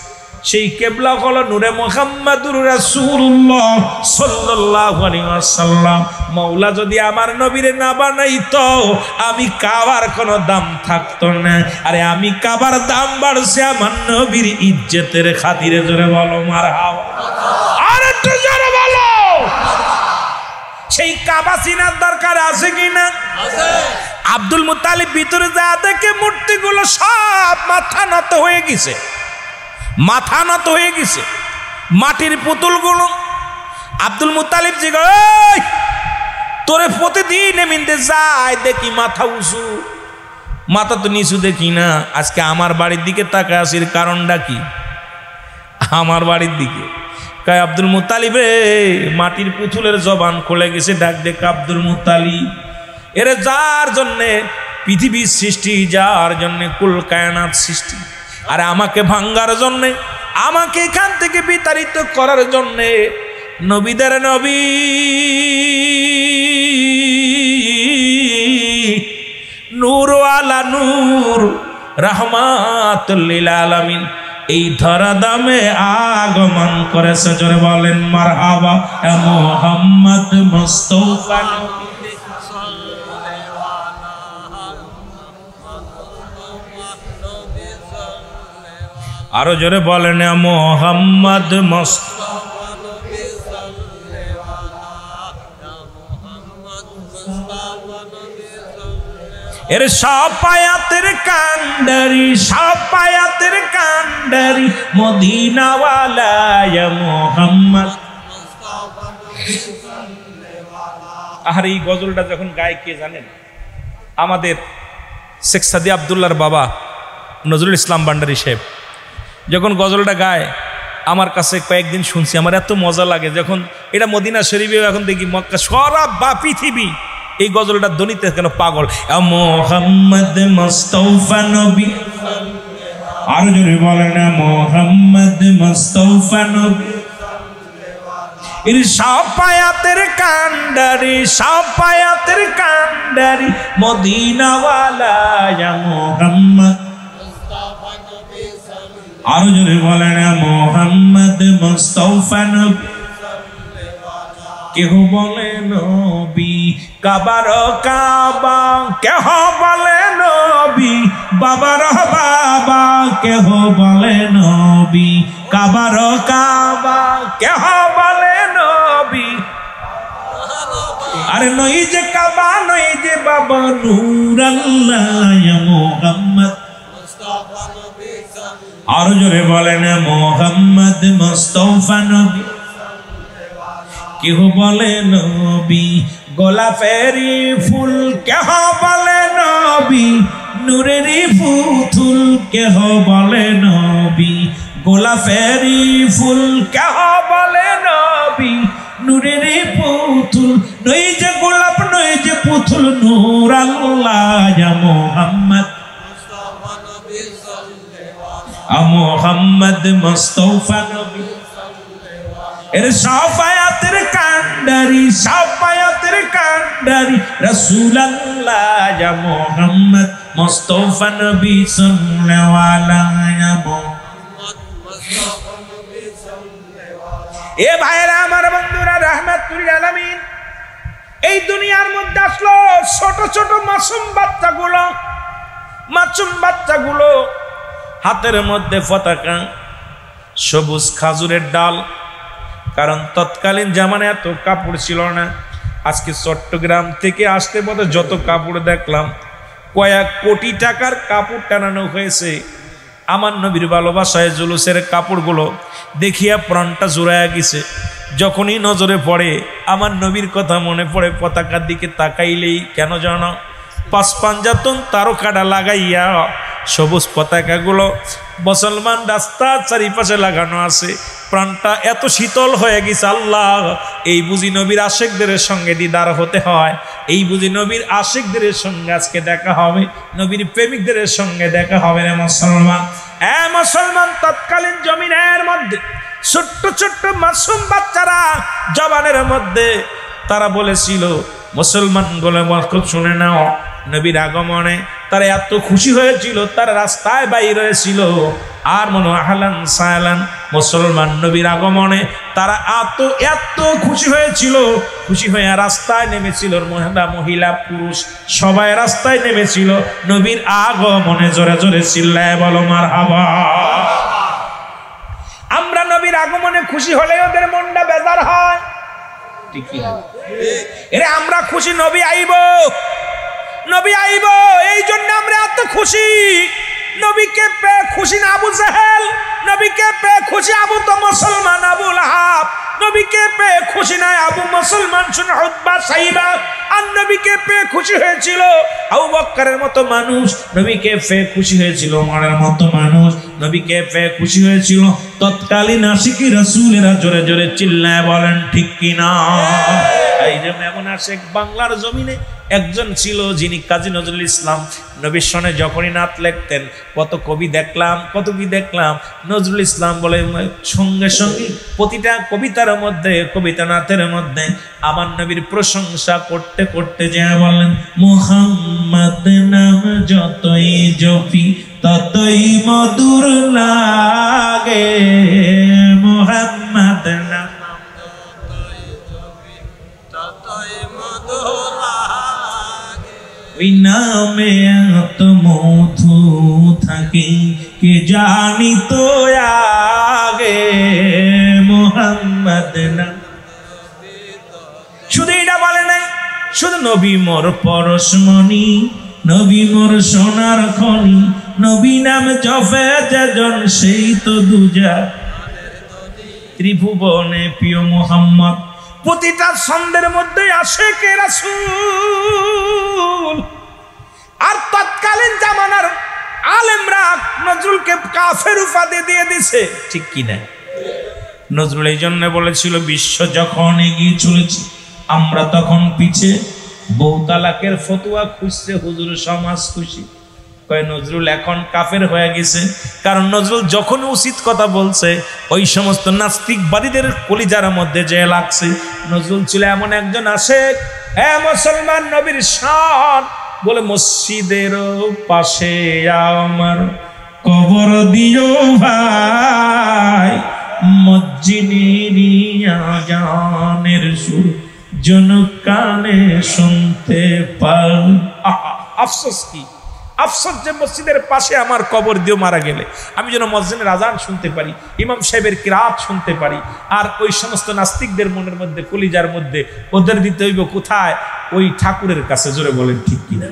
Speaker 1: সেই কেবলা হলো নূরে মুহাম্মাদুর রাসূলুল্লাহ সাল্লাল্লাহু আলাইহি ওয়াসাল্লাম। মাওলা যদি আমার নবীরে না বানাইতো আমি কাবার কোনো দাম থাকতো না। আরে আমি কাবার দাম বাড়ছে আমার নবীর ইজ্জতের খাতিরে। জোরে বলো মারহাবা, আর একটু জোরে বলো। সেই কাবা চিনার দরকার আছে কিনা? আছে। আব্দুল মুত্তালিব ভিতরে যা দেখে মূর্তিগুলো সব মাথা নত হয়ে গেছে, মাথা নত হয়ে গেছে, মাটির পুতুলগুলো। আব্দুল মুত্তালিব জিজ্ঞাসা, তোরে প্রতিদিন এমনিতে যায় দেখি মাথা উঁচু, মাথা তো নিচু দেখি না। আজকে আমার বাড়ির দিকে তাকায় আসির কারণটা কি? আমার বাড়ির দিকে কয়, আব্দুল মুত্তালিব রে, মাটির পুতুলের জবান খুলে গেছে, ডাক দেখ আব্দুল মুত্তালিব। এর যার জন্যে পৃথিবীর সৃষ্টি, যার জন্যে কুল কায়নাত সৃষ্টি, আর আমাকে ভাঙ্গার জন্যে, আমাকে এখান থেকে বিতাড়িত করার জন্যে নবীদের নবী নূর আলা নূর রাহমাতুল লিল আলামিন এই ধরা দামে আগমন করেছে। জোরে বলেন মারহাবা। মুহাম্মদ মুস্তাফা নবী, আরো জোরে বলেন মুহাম্মদ মুস্তাফা। এর সব পায়াতের কান্ডারি, সব পায়াতের কান্ডারি মদিনাওয়ালা মুহাম্মদ। আর এই গজলটা যখন গায় কে জানেন? আমাদের শেখ সাদি আব্দুল্লাহর বাবা নজরুল ইসলাম ভান্ডারী সাহেব যখন গজলটা গায়, আমার কাছে কয়েকদিন শুনছি, আমার এত মজা লাগে। যখন এটা মদিনা শরীফে, এখন দেখি মক্কা সারা বা পৃথিবী এই গজলটা ধ্বনিতে কেন পাগল। মুহাম্মদ মুস্তাফা নবী, আর জোরে বলেন মুহাম্মদ মুস্তাফা নবী। এর সব পায়াতের কান্ডারি, সব পায়াতের কান্ডারি মদিনাওয়ালা মুহাম্মদ। আর জোরে বলেন মুহাম্মদ মুস্তাফা নবী। কেহ বলে নবী কাবার কাবা, কেহ বলে নবী বাবার বাবা, কেহ বলে নবী কাবার কাবা, কেহ বলে নবী। আরে নই যে কাবা, নই যে বাবা, নূর আল্লাহ মুহাম্মদ। আর জোরে বলেন মুহাম্মদ মুস্তাফা নবী। কেহ বলে নবী গোলাপেরি ফুল, কেহ বলে নবী নূরেরি পুতুল, কেহ বলে নবী গোলাপেরি ফুল, কেহ বলে নবী নূরেরি পুতুল। নই যে গোলাপ, নই যে পুতুল, নূর আল্লাহ মুহাম্মদ। মুহাম্মদ মুস্তাফা নবী। এর সাফায়াতের কান্ডারি, সাফায়াতের কান্ডারি রাসূলুল্লাহ মুহাম্মদ মুস্তাফা নবী সাল্লাল্লাহু আলাইহি ওয়াসাল্লাম। এ ভাইরা আমার, বন্ধুরা, রাহমাতুল লিল আলামিন এই দুনিয়ার মধ্যে আসলো ছোট ছোট মাসুম বাচ্চাগুলো, মাসুম বাচ্চাগুলো হাতের মধ্যে পতাকা, সবুজ খাজুরের ডাল। কারণ তৎকালীন জামানায় এত কাপড় ছিল না। আজকে চট্টগ্রাম থেকে আসতে মধ্যে যত কাপড় দেখলাম, কয়েক কোটি টাকার কাপড় টানানো হয়েছে। আমার নবীর ভালোবাসায় জুলুসের কাপড়গুলো দেখিয়া প্রাণটা জোড়ায়া গেছে। যখনই নজরে পড়ে আমার নবীর কথা মনে পড়ে, পতাকার দিকে তাকাইলেই কেন জানো, পাঁচ পাঞ্জাতন তারকাটা লাগাইয়া সবুজ পতাকাগুলো মুসলমান রাস্তার চারিপাশে লাগানো আছে। প্রাণটা এত শীতল হয়ে গেছে। আল্লাহ, এই বুঝি নবীর আশিকদের সঙ্গে দিদার হতে হয়, এই বুঝি নবীর আশিকদের সঙ্গে আজকে দেখা হবে, নবীর প্রেমিকদের সঙ্গে দেখা হবে রে মুসলমান। মুসলমান তৎকালীন জমিনের মধ্যে ছোট্ট ছোট্ট মাসুম বাচ্চারা জবানের মধ্যে তারা বলেছিল, মুসলমান বলে শুনে নাও, নবীর আগমনে তারা এত খুশি হয়েছিল, তারা রাস্তায় বাইর হয়েছিল, আর মনে আহলান সাহলান, মুসলমান নবীর আগমনে তারা এত খুশি হয়েছিল, খুশি হয়ে রাস্তায় নেমেছিল। মহিলা পুরুষ সবাই রাস্তায় নেমেছিল নবীর আগমনে। জোরে জোরে চিল্লায় বলো মারহাবা। আমরা নবীর আগমনে খুশি হলে ওদের মনটা বেজার হয়, ঠিক কি? এরে আমরা খুশি নবী আইব, নবী আইব, এই জন্য আমরা এত খুশি। নবীকে পেয়ে খুশি না আবু জাহেল, নবীকে পেয়ে খুশি আবু তো মুসলমান আবু লাহাব, নবীকে পেয়ে খুশি নয় আবু মুসলমান শুনে উতবা সাইবা। আর নবীকে পেয়ে খুশি হয়েছিল আবু বকরের মতো মানুষ, নবীকে পেয়ে খুশি হয়েছিল ওমরের মতো মানুষ, নবীকে পেয়ে খুশি হয়েছিল তৎকালীন আশিকি রাসূলেরা। জোরে জোরে চিল্লায় বলেন ঠিক কিনা? এই যে এমন আশেক বাংলার জমিনে একজন ছিল যিনি কাজী নজরুল ইসলাম। নবীর সনে যখনই নাত লিখতেন কত কবি দেখলাম, কত কি দেখলাম। নজরুল ইসলাম বলে সঙ্গে সঙ্গে প্রতিটা কবিতার মধ্যে, কবিতা নাথের মধ্যে আমার নবীর প্রশংসা করতে করতে যা বলেন, মুহাম্মদ নাম যতই জপি ততই মধুর লাগে, মুহাম্মদ নাম ওই নামে এত মধু থাকে কে জানি তো আগে, মুহাম্মদ নাম। শুধু এটা বলে নাই, শুধু নবী মোর পরশমণি, নবী মোর সোনার খনি, নবী নাম জপে যেজন সেই তো দুজা ত্রিভুবনে প্রিয় মুহাম্মদ। প্রতিটা ছন্দের মধ্যে আসে কে রাসূল। আর তৎকালীন জামানার আলেমরা নজরুলকে কাফের উপাধি দিয়ে দিছে, ঠিক কিনা? নজরুল এই জন্য বলেছিল, বিশ্ব যখন এগিয়ে চলেছে আমরা তখন পিছে, বউ তালাকের ফতোয়া খুঁজছে হুজুর সমাজ খুশি। কয় নজরুল এখন কাফের হয়ে গেছে, কারণ নজরুল যখন উচিত কথা বলছে ওই সমস্ত নাস্তিকবাদীদের কলিজার মধ্যে যে লাগছে। নজরুল ছিল এমন একজন আশেক, হ্যাঁ মুসলমান নবীর শান বলে, মসজিদের পাশে আমার কবর দিও ভাই, মসজিদের আযানের সুর জন কানে শুনতে পাই। আফসোস কি, আফসোস যে মসজিদের পাশে আমার কবর দিও মারা গেলে আমি যেন মসজিদের আজান শুনতে পারি, ইমাম সাহেবের কিরাত শুনতে পারি। আর ওই সমস্ত নাস্তিকদের মনের মধ্যে, কলিজার মধ্যে ওদের দিতে হইব কোথায়? ওই ঠাকুরের কাছে। জোরে বলেন ঠিক কিনা?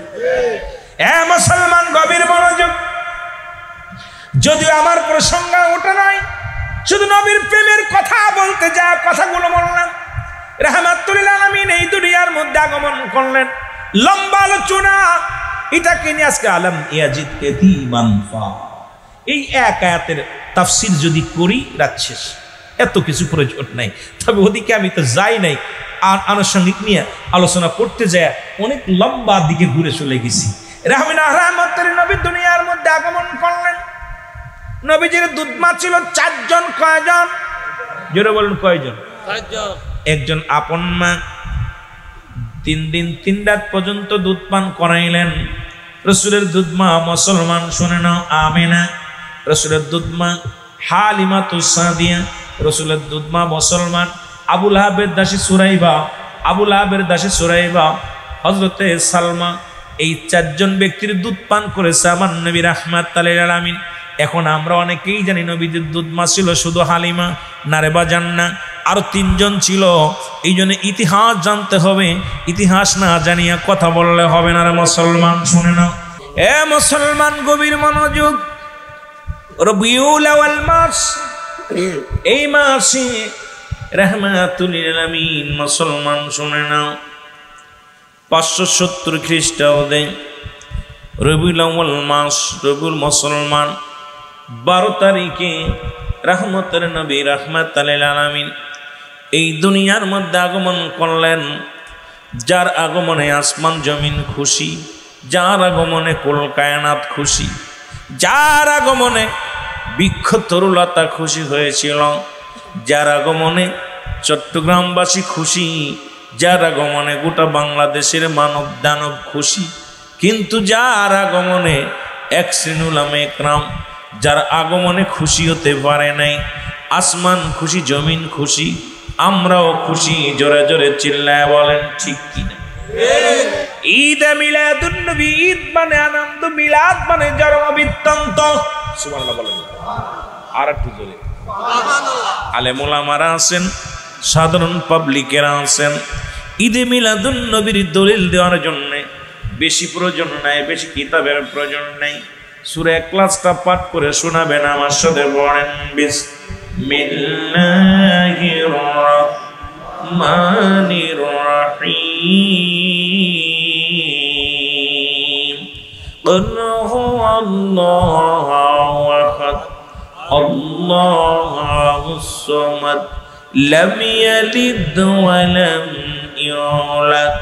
Speaker 1: মুসলমান গভীর মনোযোগ। যদিও আমার প্রসঙ্গ ওটা নয়, শুধু নবীর প্রেমের কথা বলতে যা কথাগুলো বললাম। রাহমাতুল লিল আলামিন এই দুনিয়ার মধ্যে আগমন করলেন, লম্বা আলোচনা। এটাকে নিয়ে আজকে আলম ইয়াজিদ কেতিমান ফা, এই এক আয়াতের তাফসীর যদি করি রাত শেষ, এত কিছু প্রয়োজন নাই। তবে ওদিকে আমি তো যাই নাই, আর আনুষঙ্গিক নিয়ে আলোচনা করতে যায় অনেক লম্বা দিকে ঘুরে চলে গেছি। রাহমাতুল নবী দুনিয়ার মধ্যে আগমন করলেন। নবীজির দুধমা ছিল 4 জন। কয়জন? জোরে বলুন কয়জন? 4 জন। একজন আপন মা 3 দিন 3 রাত পর্যন্ত দুধ পান করাইলেন। রাসূলের দুধমা মুসলমান, শুনে নাও, আমিনা। রাসূলের দুধমা হালিমাতুস সাদিয়া, রাসূলের দুধমা মুসলমান। আবু লাহাবের দাসী সুরাইবা, আবু লাহাবের দাসী সুরাইবা, হযরতে সালমা, এই 4 জন ব্যক্তির দুধ পান করেছে আমার নবী রাহমাতুল লিল আলামিন। এখন আমরা অনেকেই জানি নবীদের দুধমা ছিল শুধু হালিমা, নারেবা জান্না, আরো 3 জন ছিল। এই জন্য ইতিহাস জানতে হবে, ইতিহাস না জানিয়া কথা বললে হবে না রে মুসলমান। শুনে নাও এ মুসলমান, গভীর মনোযোগ। রবিউল আউয়াল মাস, এই মাসে রাহমাতুল লিল আলামিন মুসলমান শুনে নাও 570 খ্রিস্টাব্দে রবিউল আউয়াল মাস, রবিউল মুসলমান 12 তারিখে রহমতের নবী রাহমাতুল লিল আলামিন এই দুনিয়ার মধ্যে আগমন করলেন। যার আগমনে আসমান জমিন খুশি, যার আগমনে কুল কায়নাত খুশি, যার আগমনে বৃক্ষ তরুলতা খুশি হয়েছিল, যার আগমনে চট্টগ্রামবাসী খুশি, যার আগমনে গোটা বাংলাদেশের মানব দানব খুশি। কিন্তু যার আগমনে এক শ্রেণী উলামায়ে কেরাম যার আগমনে খুশি হতে পারে নাই, আসমান খুশি, জমিন খুশি, আমরাও খুশি। জোরে জোরে চিল্লায় বলেন ঠিক কিনা? ঈদ মিলাদুন নবী, ঈদ মানে আনন্দ, মিলাদ মানে জন্ম বৃত্তান্ত। সুবহানাল্লাহ বলেন। আর একটু জোরে। আলেম ওলামারা আছেন, সাধারণ পাবলিকেরা আছেন। ঈদে মিলাদুন নবীর দলিল দেওয়ার জন্য বেশি প্রয়োজন নাই, বেশি কিতাবের প্রয়োজন নাই। সূরা ইখলাসটা পাঠ করে শোনাবেন আমার সাথে, পড়েন বিসমিল্লাহির রাহমানির রাহিম। কুল হুয়াল্লাহু আহাদ, আল্লাহুস সামাদ, লাম ইয়ালিদ ওয়া লাম ইউলাদ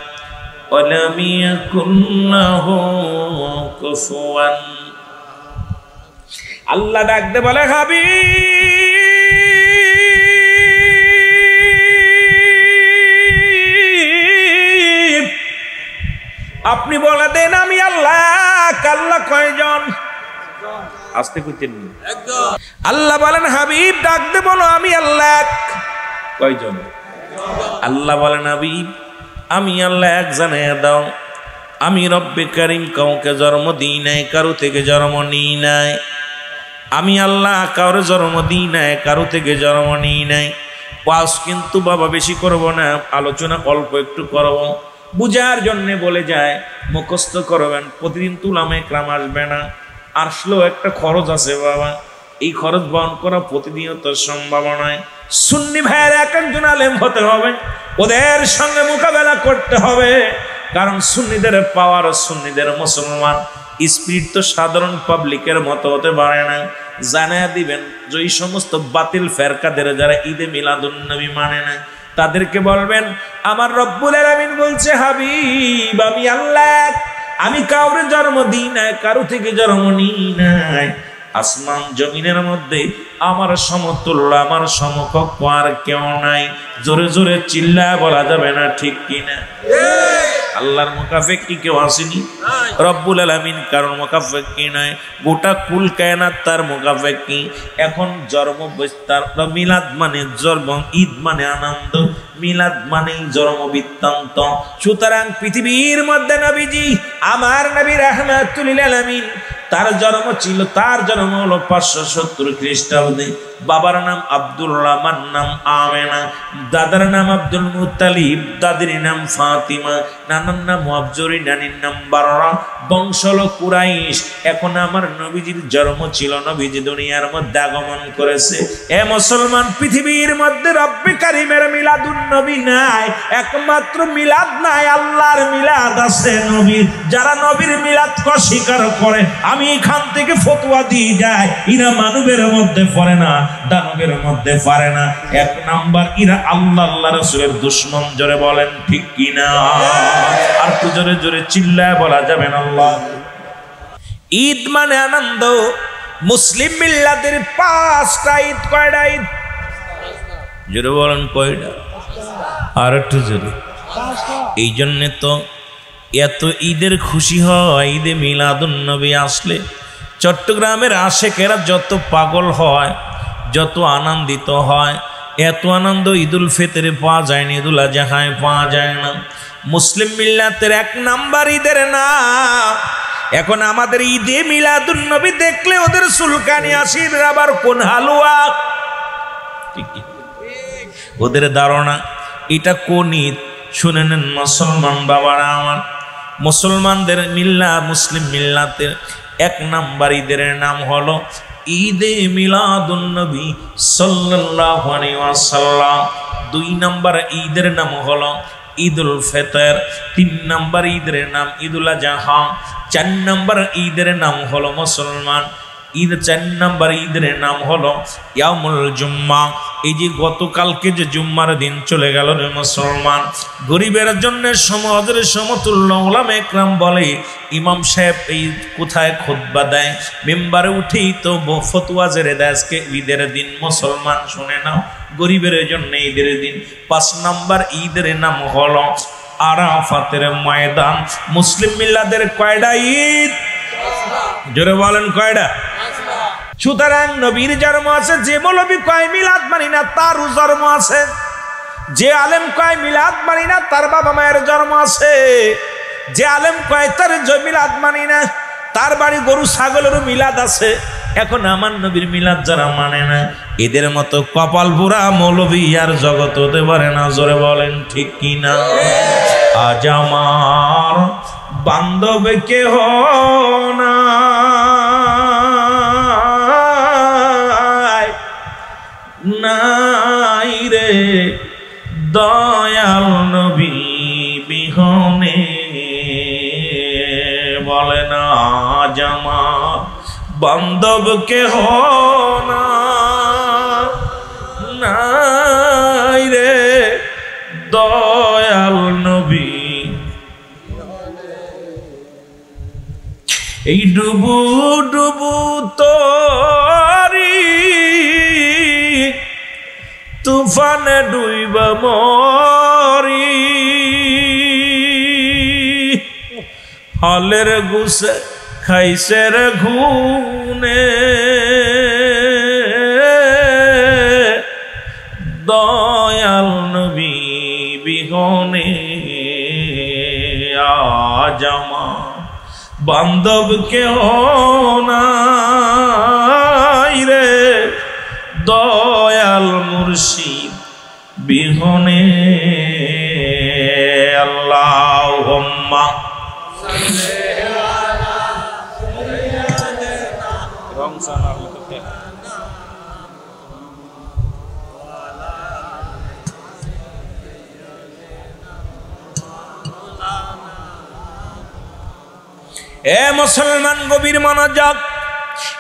Speaker 1: ওয়া লাম ইয়াকুল লাহু কুফুয়ান। আল্লাহ ডাকতে বলে, হাবিব আপনি বলে দেন আমি আল্লাহ। আল্লাহ কয়জন? আস্তে কইতেন। আল্লাহ বলেন, হাবিব ডাকতে বলো আমি আল্লাহ। কয়জন? আল্লাহ বলেন, হাবিব আমি আল্লাহ এক জানিয়ে দাও, আমি রব্বে কারিম কাউকে জন্ম দিই নাই, কারো থেকে জন্ম নিই নাই। আমি আল্লাহ কারো জন্ম দিই নাই, কারো থেকে জন্ম নিই নাই। ওয়াজ কিন্তু বাবা বেশি করব না, আলোচনা অল্প একটু করব, বুঝার জন্য বলে যায়। মুখস্থ করবেন, প্রতিদিন তুলামে ক্রাম আসবে না, আসলেও একটা খরচ আছে বাবা। এই খরচ বহন করা প্রতিনিয়ত সম্ভব নয়। সুন্নি ভাইয়ের এক একজন আলেম হতে হবে, ওদের সঙ্গে মোকাবেলা করতে হবে। কারণ সুন্নিদের পাওয়ার, সুন্নিদের মুসলমান স্পিরিট তো সাধারণ পাবলিকের মতো হতে পারে না। জানায়া দিবেন যে এই সমস্ত বাতিল ফেরকাদের যারা ঈদে মিলাদুন নবী মানে না, তাদেরকে বলবেন আমার রব্বুল আলামিন বলছে, হাবিব আমি আল্লাহ, আমি কাউরে জন্ম দিই নাই, কারো থেকে জন্ম নিই নাই। আসমান জমিনের মধ্যে আমার সমতুল্য, আমার সমকক্ষ আর কেউ নাই। জোরে জোরে চিল্লায় বলা যাবে না ঠিক কিনা? আল্লাহর মুকাফেক কি কেউ আসেনি? রব্বুল আলামিন কারণ মুকাফেক কি নয়, গোটা কুল কায়নাত তার মুকাফেক কি। এখন জন্ম তার মিলাদ মানে জন্ম, ঈদ মানে আনন্দ, মিলাদ মানে জন্ম বৃত্তান্ত। সুতরাং পৃথিবীর মধ্যে নবীজি আমার নবী রাহমাতুল লিল আলামিন, তার জন্ম ছিল, তার জন্ম হলো 570 খ্রিস্টাব্দে। বাবার নাম আব্দুল্লাহ, মার নাম আমেনা, দাদার নাম আব্দুল মুত্তালিব, দাদির নাম ফাতিমা, নানার নাম আবজরি, নানির নাম বাররা, বংশ হলো কুরাইশ। এখন আমার নবীজির জন্ম ছিল, নবীজি দুনিয়ার মধ্যে আগমন করেছে। এ মুসলমান, পৃথিবীর মধ্যে রব্বে কারিমের মিলাদুন নবী নাই, একমাত্র মিলাদ নাই, আল্লাহর মিলাদ আছে নবীর। যারা নবীর মিলাদ অস্বীকার করে, আমি এখান থেকে ফতোয়া দিয়ে যাই, এরা মানবের মধ্যে পড়ে না, দানবের মধ্যে পারে না। এক নাম্বার এরা আল্লাহ আল্লাহ রাসূলের দুশমন। জোরে বলেন ঠিক কিনা? আর তো জোরে জোরে চিল্লায় বলা যাবে না আল্লাহ। ঈদ মানে আনন্দ। মুসলিম মিল্লাতের 5টা ঈদ। কয়টা ঈদ? জোরে বলেন কয়টা? আর একটু জোরে। এই জন্যে তো এত ঈদের খুশি হয়, ঈদে মিলাদুন নবী আসলে। চট্টগ্রামের আশেকেরা যত পাগল হয়, যত আনন্দিত হয়, এত আনন্দ ঈদুল ফিতরে পাওয়া যায় না, ঈদুল আজহায় পাওয়া যায় না। মুসলিম মিল্লাতের 1 নাম্বার ঈদের নাম। এখন আমাদের ঈদে মিলাদুন নবী দেখলে ওদের চুলকানি আসে, আবার কোন হালুয়া, ওদের ধারণা এটা কোন ঈদ। শুনে নেন মুসলমান বাবারা আমার, মুসলমানদের মিল্লা, মুসলিম মিল্লাতের 1 নাম্বার ঈদের নাম হলো ঈদে মিলাদুন নবী সাল্লাল্লাহু আলাইহি ওয়াসাল্লাম। 2 নাম্বার ঈদের নাম হলো ঈদুল ফিতর। 3 নাম্বার ঈদের নাম ঈদুল আজহা। 4 নাম্বার ঈদের নাম হলো মুসলমান ঈদ। 4 নাম্বার ঈদের নাম হলো ইয়ামুল জুম্মা। এই যে গতকালকে যে জুম্মার দিন চলে গেল রে মুসলমান, গরিবের জন্য সমাজের সমতুল্য উলামা একরাম বলে, ইমাম সাহেব এই কোথায় খুতবা দেয়, মেম্বারে উঠেই তো ফতোয়া জেরে দেয় আজকে ঈদের দিন। মুসলমান শুনে নাও, গরিবের জন্য ঈদের দিন। 5 নাম্বার ঈদের নাম হলো আরাফাতের ময়দান। মুসলিম মিল্লাদের কয়টা ঈদ? জোরে বলেন কয়টা? সুতরাং নবীর জন্ম আছে, যে মৌলবী কয় মিলাদ মানি না তারও জন্ম আছে, যে আলেম কয় মিলাদ মানি না তার বাবা মায়ের জন্ম আছে, যে আলেম কয় তার মিলাদ মানি না তার বাড়ি গরু ছাগলেরও মিলাদ আছে। এখন আমার নবীর মিলাদ যারা মানে না, এদের মতো কপাল পুরা মৌলবী আর জগৎ হতে পারে না। জোরে বলেন ঠিক কিনা? আজ আমার বান্ধব কেহ নাই রে দয়াল নবী বিহনে, বলে না আজ আমার বান্ধব কেহ নাই রে দয়াল নবী। এই ডুবু ডুবু তরি তুফানে ডুইবা মরি, হলের গুছে খাইছে রে ঘুনে, দয়াল নবী বিহনে আজ আমার বান্ধব কেহ নাই রে দয়াল মুর্শিদ বিহনে। আল্লাহুম্মা এ মুসলমান গভীর মনোযোগ।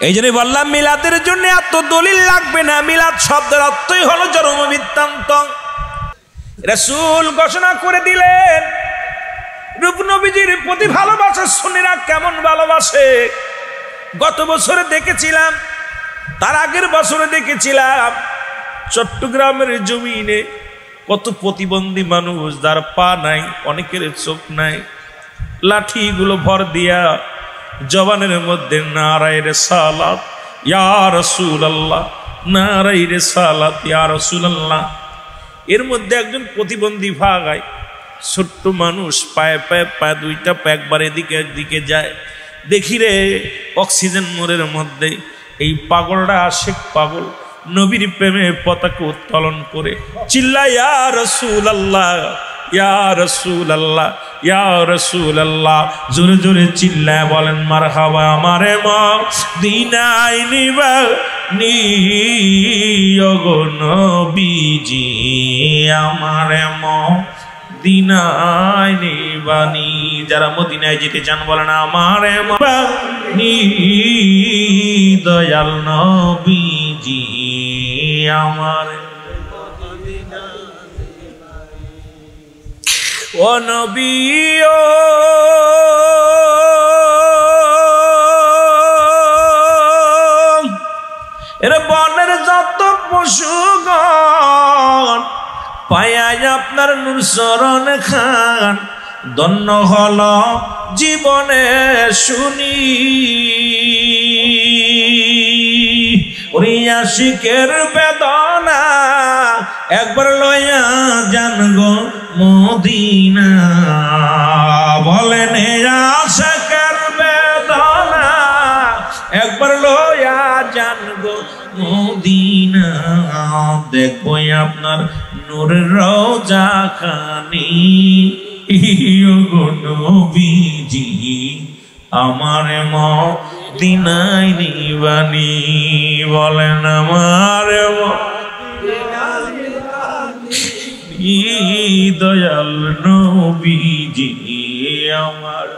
Speaker 1: এই জন্য বললাম মিলাদের জন্য এত দলিল লাগবে না। মিলাদ শব্দের অর্থই হলো জন্ম বৃত্তান্ত। রাসূল ঘোষণা করে দিলেন রূপ নবীজির প্রতি ভালোবাসা সুন্নিরা কেমন ভালোবাসে। গত বছরে দেখেছিলাম, তার আগের বছরে দেখেছিলাম চট্টগ্রামের জমিনে কত প্রতিবন্ধী মানুষ, যার পা নাই, অনেকের চোখ নাই, লাঠিগুলো ভর দিয়া জবানের মধ্যে নারায়ে রিসালাত ইয়া রাসূলুল্লাহ, নারায়ে রিসালাত ইয়া রাসূলুল্লাহ। এর মধ্যে একজন প্রতিবন্ধী ভাগায়, ছোট্ট মানুষ, পায়ে পায়ে পায়ে দুইটা পা একবার এদিকে একদিকে যায়। দেখি রে অক্সিজেন মোড়ের মধ্যে এই পাগলটা আশেক পাগল নবীর প্রেমে পতাকা উত্তোলন করে চিল্লায় ইয়া রাসূলুল্লাহ, ইয়া রাসূলুল্লাহ, ইয়া রাসূলুল্লাহ। জোরে জোরে চিল্লায় বলেন মারহাবা। আমারে মদিনায় নিবানি ওগো নবীজি, আমারে মদিনায় নিবানি। যারা মদিনায় যেতে চান বলেন আমারে মদিনায় দয়াল নবীজি, আমারে ও নবী ও এর বনের যত পশুগণ পায়ায় আপনার নূর চরণ খান, ধন্য হল জীবনে শুনি। ওরে আশিকের বেদনা একবার লইয়া যান গো মদিনা, বলেন আশিকের বেদনা একবার লইয়া যান গো মদিনা। দেখবো আপনার নূরের রওজা খানি গো নবীজি, আমার মদিনায় নিবানি। বলেন আমার দয়াল নবীজি, আমার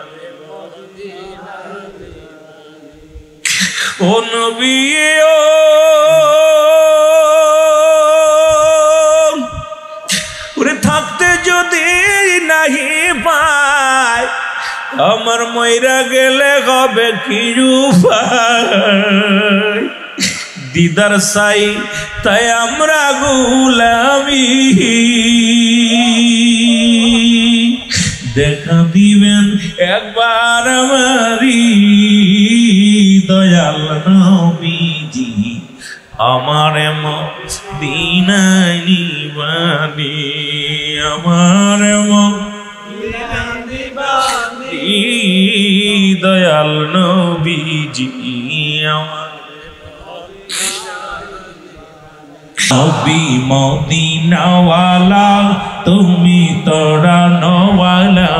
Speaker 1: ও নবী ও থাকতে যদি নাহি পায়, আমার মইরা গেলে হবে কি উপায়। দিদার সাই তাই আমরা গোলামি, দেখা দিবেন একবার আমারি দয়াল নবীজি। আমার মদিনায় নিবানি, আমার মদিনায় দয়াল নবীজি আমার নবী মদিনাওয়ালা তুমি তোরা নওয়ালা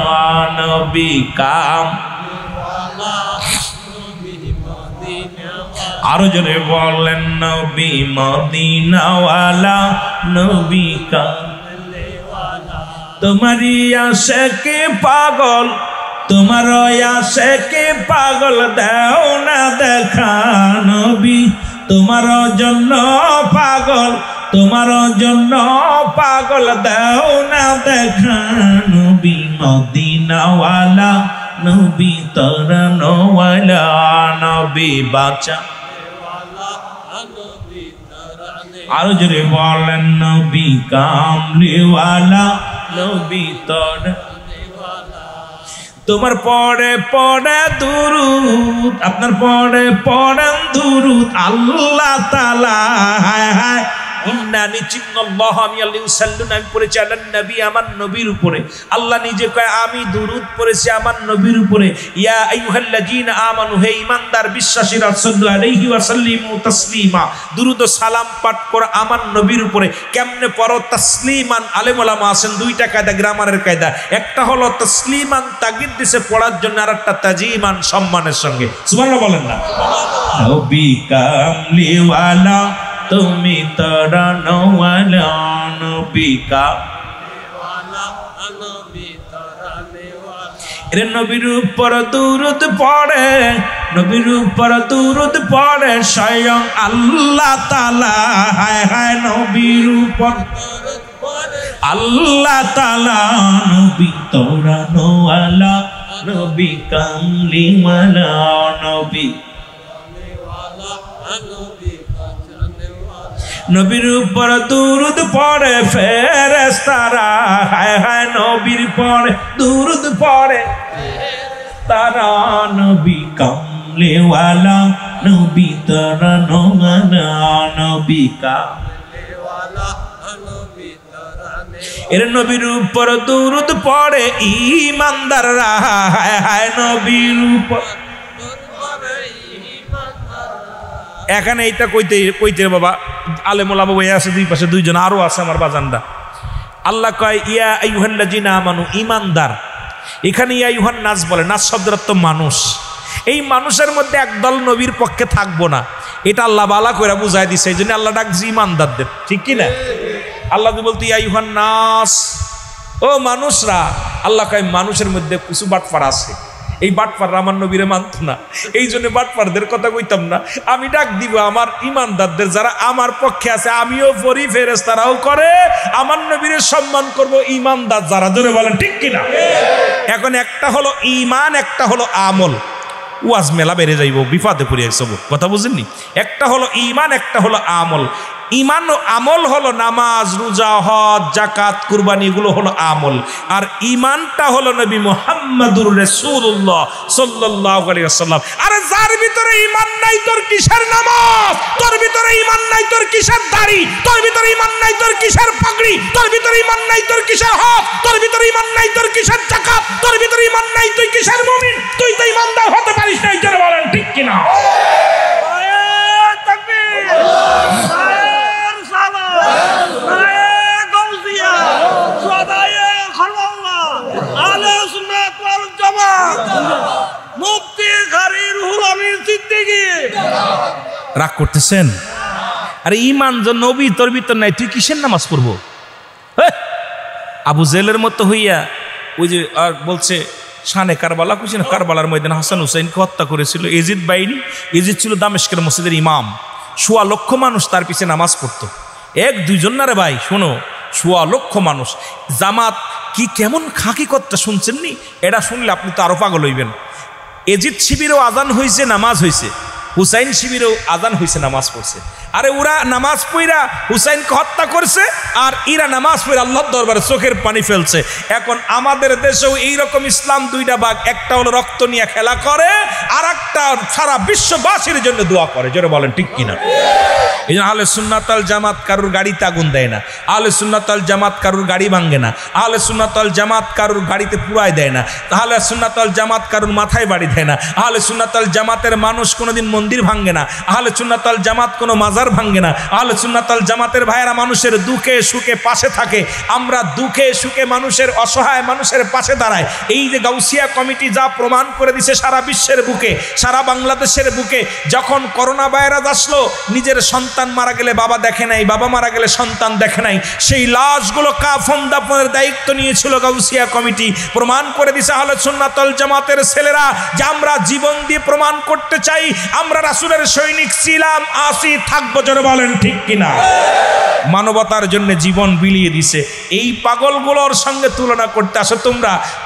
Speaker 1: নবী কাম আরো জোরে বলেন নবী মদিনাওয়ালা নবী কাম তোমারি আশিকে পাগল তোমার আশিকে পাগল দাও না দেখা নবী তোমার জন্য পাগল তোমার জন্য পাগল দাও না দেখা নবী মদিনাওয়ালা নবী তরনওয়ালা নবী বাঁচা আরো জোরে বলেন নবী কামলিওয়ালা নবী তর তোমার পড়ে পড়ে দুরুদ আপনার পড়ে পড়েন দুরুদ আল্লাহ তাআলা হায় হায় ইন্না নিচিন্নাল্লাহ আমি আল্লাহ সাল্লাল্লাহু আমি পড়েছি আল্লাহর নবী আমার নবীর উপরে আল্লাহ নিজে কয় আমি দুরুদ পড়েছি আমার নবীর উপরে ইয়া আইয়ুহাল্লাযীনা আমানু হে ঈমানদার বিশ্বাসীরা সাল্লাল্লাহু আলাইহি ওয়া সাল্লিমু তাসলিমা দুরুদ ও সালাম পাঠ করো আমার নবীর উপরে কেমনে পড়ো তাসলিমান আলেম ওলামা আছেন দুইটা কায়দা গ্রামারের কায়দা একটা হলো তাসলিমান তাগিদ দিছে পড়ার জন্য আর একটা তাজিমান সম্মানের সঙ্গে সুবহানাল্লাহ বলেন না নবী কামলিওয়ালা তুমি তোরা নওয়ালা নবী কামলিওয়ালা নবী তোরা নেওয়ালা এর নবীর উপর দুরূদ পড়ে নবীর উপর দুরূদ পড়ে স্বয়ং আল্লাহ তাআলা হায় হায় নবীর উপর দুরূদ পড়ে আল্লাহ তাআলা নবী তোরা নওয়ালা নবী কামলিওয়ালা নবী নবীর উপর দুরূদ পড়ে ফেরেশতারা হায় হায় নবীর পড়ে দুরূদ পড়ে তারা নবী কামলিওয়ালা নবী তারা নওয়ালা নবী কামলিওয়ালা নবী তারা এর নবীর উপর দুরূদ পড়ে ঈমানদাররা হায় হায় নবীর উপর এখানে এইটা কইতে বাবা আলেম ওলামা বই আছে দুই পাশে দুইজন আরো আছে আমার বাজানরা আল্লাহ কয় ইয়া আইয়ুহাল্লাযীনা আমানু ঈমানদার এখানে ইয়া আইয়ুহান নাস বলে নাস শব্দের অর্থ মানুষ এই মানুষের মধ্যে একদল নবীর পক্ষে থাকবো না এটা আল্লাহ বালা কইরা বুঝাই দিছে এইজন্য আল্লাহ ডাকছে ঈমানদারদের ঠিক কি না আল্লাহ বলতে ইয়া আইয়ুহান নাস ও মানুষরা আল্লাহ কয় মানুষের মধ্যে কিছু বাটপার আছে এই বাটপাররা আমার নবীরে মানত না এই জন্য বাটপারদের কথা কইতাম না আমি ডাক দিব আমার ঈমানদারদের যারা আমার পক্ষে আছে আমিও পড়ি ফেরেশতারাও করে আমার নবীরে সম্মান করব ঈমানদার যারা জোরে বলেন ঠিক কি না এখন একটা হলো ঈমান একটা হলো আমল ওয়াজ মেলা বেড়ে যাইব বিপদে পড়ে সব কথা বুঝেননি একটা হলো ঈমান একটা হলো আমল ঈমান ও আমল হলো নামাজ রোজা হজ যাকাত কুরবানি এগুলো হলো আমল আর ঈমানটা হলো নবী মুহাম্মদুর রাসূলুল্লাহ সাল্লাল্লাহু আলাইহি ওয়াসাল্লাম আরে যার ভিতরে ঈমান নাই তোর কিসের নামাজ তোর ভিতরে ঈমান নাই তোর কিসের দাড়ি তোর ভিতরে ঈমান নাই তোর কিসের পাগড়ি তোর ভিতরে ঈমান নাই তোর কিসের হজ তোর ভিতরে ঈমান নাই তোর কিসের যাকাত তোর ভিতরে ঈমান নাই তুই কিসের মুমিন তুই তো ঈমানদার হতে পারিস না যারা বলেন ঠিক কি না আল্লাহু তাকবীর রাগ করতেছেন আরে ঈমান যে নবী তোর ভিতর নাই তুই কিসের নামাজ পড়বো আবু জেলের মতো হইয়া ওই যে আর বলছে শানে কারবালা কুছি না কারবালার ময়দানে হাসান হুসাইনকে হত্যা করেছিল এজিদ বাহিনী এজিদ ছিল দামেস্কের মসজিদের ইমাম ১৬ লক্ষ মানুষ তার পিছে নামাজ পড়তো এক দুইজন না রে ভাই শোনো ১৬ লক্ষ মানুষ জামাত কি কেমন খাকি কথা শুনছেন নি এটা শুনলে আপনি তো আরো পাগল হইবেন এজিদ শিবিরেও আজান হয়েছে নামাজ হয়েছে হুসাইন শিবিরেও আজান হয়েছে নামাজ পড়ছে আরে ওরা নামাজ পড়া হুসাইনকে হত্যা করছে, আর ইরা নামাজ পড়ে আল্লাহর দরবারে চোখের পানি ফেলছে। এখন আমাদের দেশেও এইরকম ইসলাম দুইটা ভাগ, একটা হলো রক্ত নিয়ে খেলা করে, আর একটা সারা বিশ্ববাসীর জন্য দোয়া করে। জোরে বলেন ঠিক কিনা? এই জন্য আহলে সুন্নাত ওয়াল জামাত কারুর গাড়িতে আগুন দেয় না, আহলে সুন্নাত ওয়াল জামাত কারুর গাড়ি ভাঙে না, আহলে সুন্নাত ওয়াল জামাত কারুর গাড়িতে পুরাই দেয় না, আহলে সুন্নাত ওয়াল জামাত কারুর মাথায় বাড়ি দেয় না, আহলে সুন্নাত ওয়াল জামাতের মানুষ কোনোদিন মন্দির ভাঙে না, আহলে সুন্নাত ওয়াল জামাত কোনো মাজার ভাঙে না, আহলে সুন্নাত ওয়াল জামাতের ভাইয়েরা মানুষের দুঃখে সুখে পাশে থাকে। আমরা দুঃখে সুখে মানুষের, অসহায় মানুষের পাশে দাঁড়ায়। এই যে গাউসিয়া কমিটি যা প্রমাণ করে দিছে সারা বিশ্বের বুকে, সারা বাংলাদেশের বুকে, যখন করোনা ভাইরাস আসলো, নিজের সন্তান মারা গেলে বাবা দেখে নাই, বাবা মারা গেলে সন্তান দেখে নাই, সেই লাশগুলো কাফন দাফনের দায়িত্ব নিয়েছিল গাউসিয়া কমিটি। প্রমাণ করে দিছে আহলে সুন্নাত ওয়াল জামাতের ছেলেরা যে আমরা জীবন দিয়ে প্রমাণ করতে চাই আমরা রাসূলের সৈনিক ছিলাম, আসি, থাকবো। জোরে বলেন ঠিক কিনা? মানবতার জন্য জীবন বিলিয়ে দিছে। এই পাগলগুলোর সঙ্গে তুলনা করতে আসো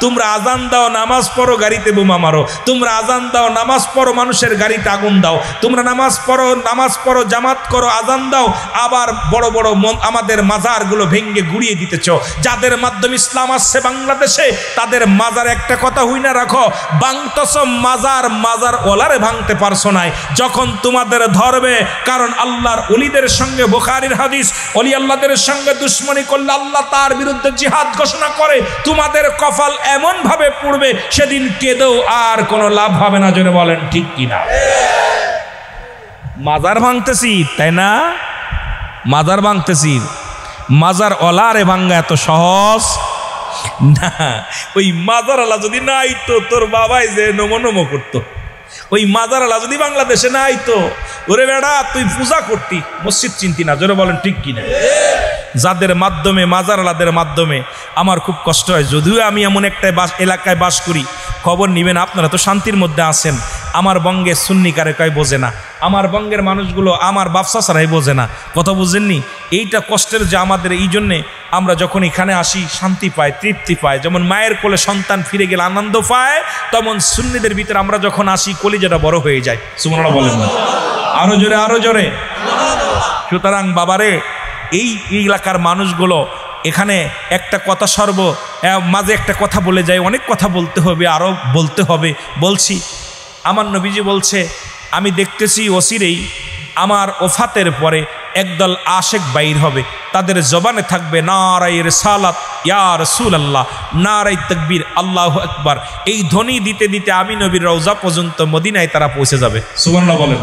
Speaker 1: তোমরা আজান দাও, নামাজ পড়ো, গাড়িতে বোমা মারো, তোমরা আজান দাও, নামাজ পড়ো, মানুষের গাড়িতে আগুন দাও, তোমরা নামাজ পড়ো, জামাত করো, আজান দাও, আবার বড় বড় আমাদের মাজারগুলো ভেঙ্গে গুড়িয়ে দিতেছ। যাদের মাধ্যমে ইসলাম আসছে বাংলাদেশে তাদের মাজার, একটা কথা হই না রাখো, ভাঙতেছ মাজার ওলারে ভাঙতে পারছো নাই যখন তোমাদের ধরবে। কারণ আল্লাহর ওলিদের সঙ্গে, বুখারীর হাদিস, ওলি আল্লাহদের সঙ্গে দুশ্মনী করলে আল্লাহ তার বিরুদ্ধে জিহাদ ঘোষণা করে। তোমাদের কপাল এমন ভাবে পড়বে সেদিন কেঁদেও আর কোনো লাভ হবে না। জোরে বলেন ঠিক কিনা? মাজার ভাঙতেছি, তাই না? মাজার ভাঙতেছি, মাজার ওলারে ভাঙ্গা এত সহজ না। ওই মাজার আলা যদি না আইতো, তোর বাবাই যে নমো নমো করতো, ওই মাজার আলা যদি বাংলাদেশে না আইতো, ওরে বেড়া তুই পূজা করতি, মসজিদ চিনতি না। জোরে বলেন ঠিক কিনা? যাদের মাধ্যমে, মাজার আলাদের মাধ্যমে আমার খুব কষ্ট হয়। যদিও আমি এমন একটা এলাকায় বাস করি, খবর নিবেন, আপনারা তো শান্তির মধ্যে আছেন। আমার বঙ্গে সুন্নি কারে কয় বোঝে না, আমার বঙ্গের মানুষগুলো আমার বাপসা ছাড়াই বোঝে না। কথা বুঝেননি? এইটা কষ্টের যে আমাদের। এই জন্যে আমরা যখন এখানে আসি শান্তি পাই, তৃপ্তি পাই। যেমন মায়ের কোলে সন্তান ফিরে গেলে আনন্দ পায়, তেমন সুন্নিদের ভিতরে আমরা যখন আসি কলিজাটা বড় হয়ে যায়। সুবহানাল্লাহ বলেন না? আরো জোরে, আরো জোরে। সুতরাং বাবারে, এই এলাকার মানুষগুলো এখানে একটা কথা মাঝে একটা কথা বলে যায়, অনেক কথা বলতে হবে, আরও বলতে হবে, বলছি। আমার নবীজি বলছে, আমি দেখতেছি অচিরেই আমার ওফাতের পরে একদল আশেক বাইর হবে, তাদের জবানে থাকবে নারায়ে রিসালাত ইয়া রাসূলুল্লাহ, নারায়ে তাকবীর, আল্লাহু আকবার। এই ধ্বনি দিতে দিতে আমি নবীর রওজা পর্যন্ত মদিনায় তারা পৌঁছে যাবে। সুবহানাল্লাহ বলেন।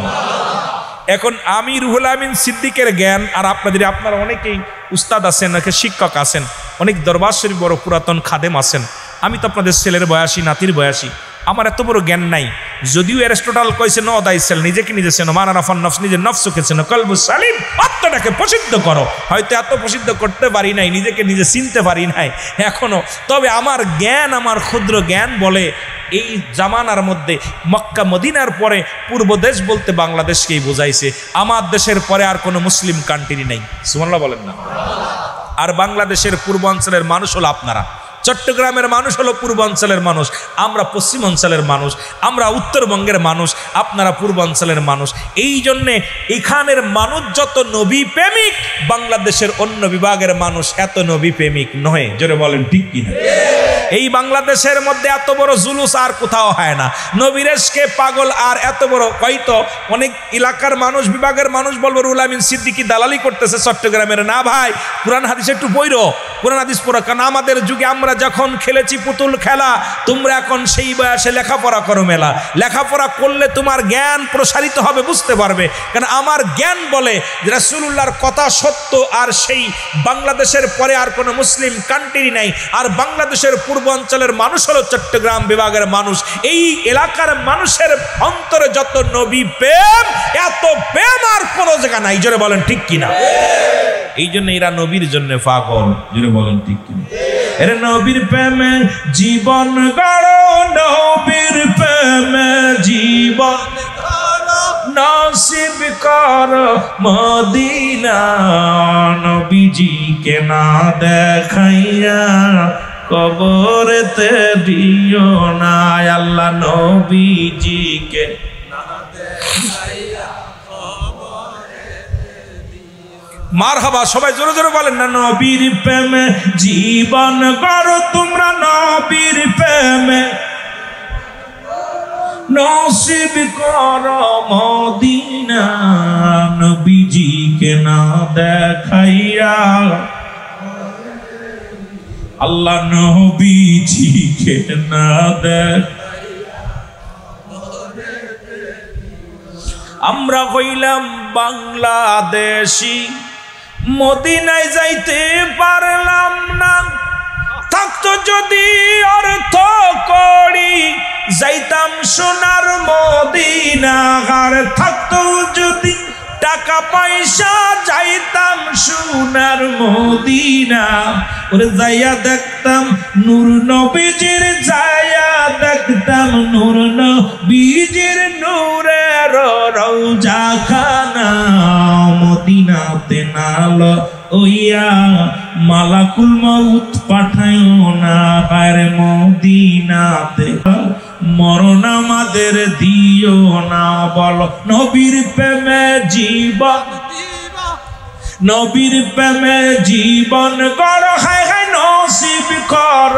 Speaker 1: এখন আমি রুহুল আমিন সিদ্দিকের জ্ঞান, আর আপনারা অনেকেই উস্তাদ আছেন, শিক্ষক আছেন, অনেক দরবার শরীফ বড় পুরাতন খাদেম আছেন। আমি তো আপনাদের ছেলের বয়সী, নাতির বয়সী, আমার এত বড় জ্ঞান নাই। যদিও অ্যারিস্টটল কইছে নো দাইসেল, নিজেকে নিজে চেনো, মানারাফান নফস, নিজের নফসকে চেনো, কলবু সালিম, আত্মাটাকে প্রসিদ্ধ করো। হয়তো এত প্রসিদ্ধ করতে পারি নাই, নিজেকে নিজে চিনতে পারি নাই এখনো। তবে আমার জ্ঞান, আমার ক্ষুদ্র জ্ঞান বলে এই জামানার মধ্যে মক্কা মদিনার পরে পূর্ব দেশ বলতে বাংলাদেশকেই বোঝাইছে। আমার দেশের পরে আর কোনো মুসলিম কান্ট্রি নেই। সুবহানাল্লাহ বলেন না? আর বাংলাদেশের পূর্বাঞ্চলের মানুষ হলো আপনারা, চট্টগ্রামের মানুষ হলো পূর্বাঞ্চলের মানুষ, আমরা পশ্চিমাঞ্চলের মানুষ, আমরা উত্তরবঙ্গের মানুষ, আপনারা পূর্বাঞ্চলের মানুষ। এই জন্যে এখানের মানুষ যত নবী প্রেমিক, বাংলাদেশের অন্য বিভাগের মানুষ এত নবী প্রেমিক নয়। জোরে বলেন ঠিক কিনা? এই বাংলাদেশের মধ্যে এত বড় জুলুস আর কোথাও হয় না। নবীরেশকে পাগল আর এত বড়, হয়তো অনেক এলাকার মানুষ, বিভাগের মানুষ বলবো রুহুল আমিন সিদ্দিকী দালালি করতেছে চট্টগ্রামের। না ভাই, কোরআন হাদিস একটু পড়ো, কোরআন হাদিস পড়ো। কারণ আমাদের যুগে আমরা যখন খেলেছি পুতুল খেলা, তোমরা এখন সেই বয়সে লেখাপড়া করো মেলা। লেখাপড়া করলে তোমার জ্ঞান প্রসারিত হবে, বুঝতে পারবে। কারণ আমার জ্ঞান বলে যে রাসূলুল্লাহর কথা সত্য, আর সেই বাংলাদেশের পরে আর কোনো মুসলিম কান্ট্রি নাই। আর বাংলাদেশের পূর্বাঞ্চলের মানুষ হলো চট্টগ্রাম বিভাগের মানুষ। এই এলাকার মানুষের অন্তরে যত নবী প্রেম, এত প্রেম আর কোনো জায়গা নাই। জোরে বলেন ঠিক কিনা? এই জন্য এরা নবীর জন্য পাগল। জোরে বলেন ঠিক কিনা? এরা নবীর প্রেমে জীবন গড়ো, নবীর প্রেমে জীবন নসিব কর মদিনা, নবীজিকে না দেখাইয়া কবরেতে দিও না। আল্লাহ নবীজিকে না দেখাইয়া কবরে মারহাবা, সবাই জোরে জোরে বলেন না, নবীর প্রেমে জীবন গড়ো তোমরা, নবীর প্রেমে নসিব করো মদিনা, নবীজিকে না দেখাইয়া আল্লাহ নবীজিকে না দেখাইয়া। আমরা হইলাম বাংলাদেশি, মদিনায় যাইতে পারলাম না, থাকতো যদি অর্থ করি যাইতাম সোনার মদিনা, আর থাকতো যদি টাকা পয়সা যাইতাম সোনার মদিনা। ওরে যাইয়া দেখতাম নূর নবীজির, যাইয়া দেখতাম নূর নবীজির নূরের রওজা খানা, মদিনাতে নাল ওইয়া মালাকুল মউত পাঠাইও না, আর মদিনাতে মরণ আমাদের দিও না। বলো নবীর প্রেমে জীবন, নবীর প্রেমে জীবন গড়, হায় হায় নসিব কর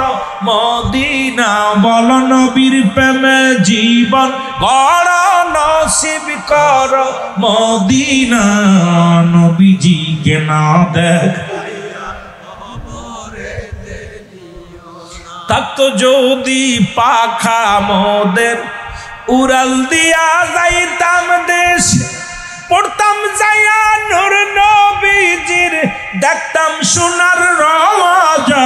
Speaker 1: মদিনা। বলো নবীর প্রেমে জীবন গড়, নসিব কর মদিনা, নবীজিকে না দেখ থাকতো যদি পাখা মোদের, উড়াল দিয়া যাইতাম দেশ, পড়তাম যাইয়া নূর নবীজির, দেখতাম সোনার রওজা,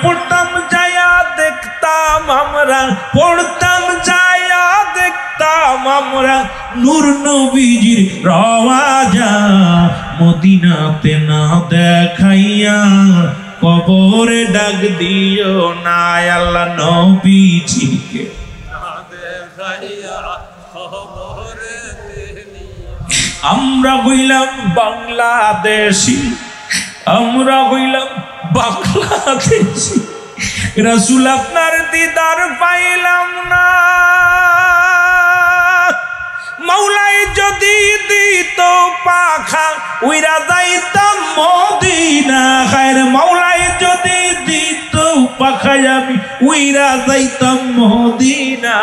Speaker 1: পড়তাম যাইয়া দেখতাম আমরা, পড়তাম যাইয়া দেখতাম আমরা নূর নবীজির রওজা, মদিনাতে না দেখাইয়া কবরে ডাক দিও না, আল্লাহ নবীজিকে আমরা হইলাম বাংলাদেশি, আমরা হইলাম বাংলাদেশি, রাসূল আপনার দিদার পাইলাম না, মাওলাই যদি দিত পাখা উইরা যাইতাম মদিনা, খায়ের মাওলাই যদি দিত পাখা আমি উইরা যাইতাম মদিনা,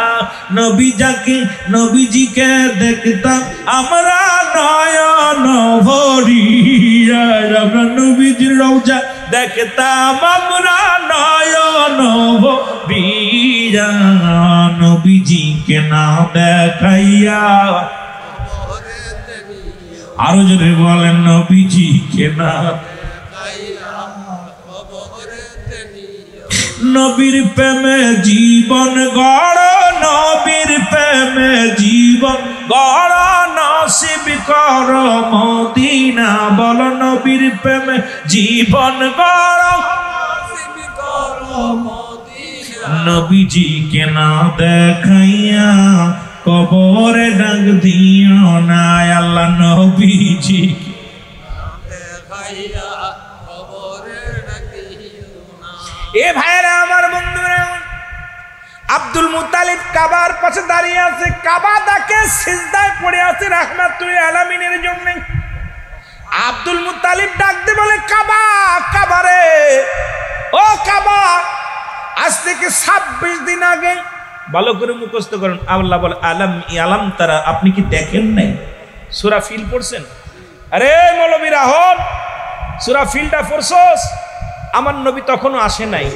Speaker 1: নবীজিকে দেখতাম আমরা নয়ন ভরিয়া, আমরা নবীজির রওজা দেখতাম আমরা নয়ন ভরিয়া, নবীজিকে না দেখাইয়া আরো জোরে বলেন নবীজিকে না। নবীর প্রেমে জীবন গড়, নবীর প্রেমে জীবন গড়, নসিব কর মদিনা। বল নবীর প্রেমে জীবন গড়, নসিব কর মদিনা, নবীজিকে না দেখাইয়া কবরে ডাক দিও না, আল্লাহ নবীজিকে দেখাইয়া কবরে ডাক দিও না। এ ভাইরা আমার বন্ধুরা, আব্দুল মুত্তালিব কাবার পাশে দাঁড়িয়ে আছে, কাবা তাকে সিজদায় পড়ে আছে রাহমাতুল আলামিনের জন্য। আব্দুল মুত্তালিব ডাকতে বলে, কাবা, কাবা রে, ও কাবা, আজ থেকে 26 দিন আগে, ভালো করে মুখস্থ করুন, আল্লাহ বলে আলাম তারা, আপনি কি দেখেন নাই? সূরা ফিল পড়ছেন? আরে মৌলবী রাহত, সূরা ফিলটা পড়ছস? আমার নবী তখনও আসে নাই।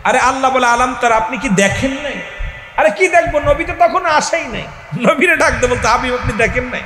Speaker 1: আরে আল্লাহ বলে আলাম তারা, আপনি কি দেখেন নাই? আরে কি দেখবো, নবী তো তখনও আসেই নাই। নবীরে ডাকতে বলতে আপনি দেখেন নাই?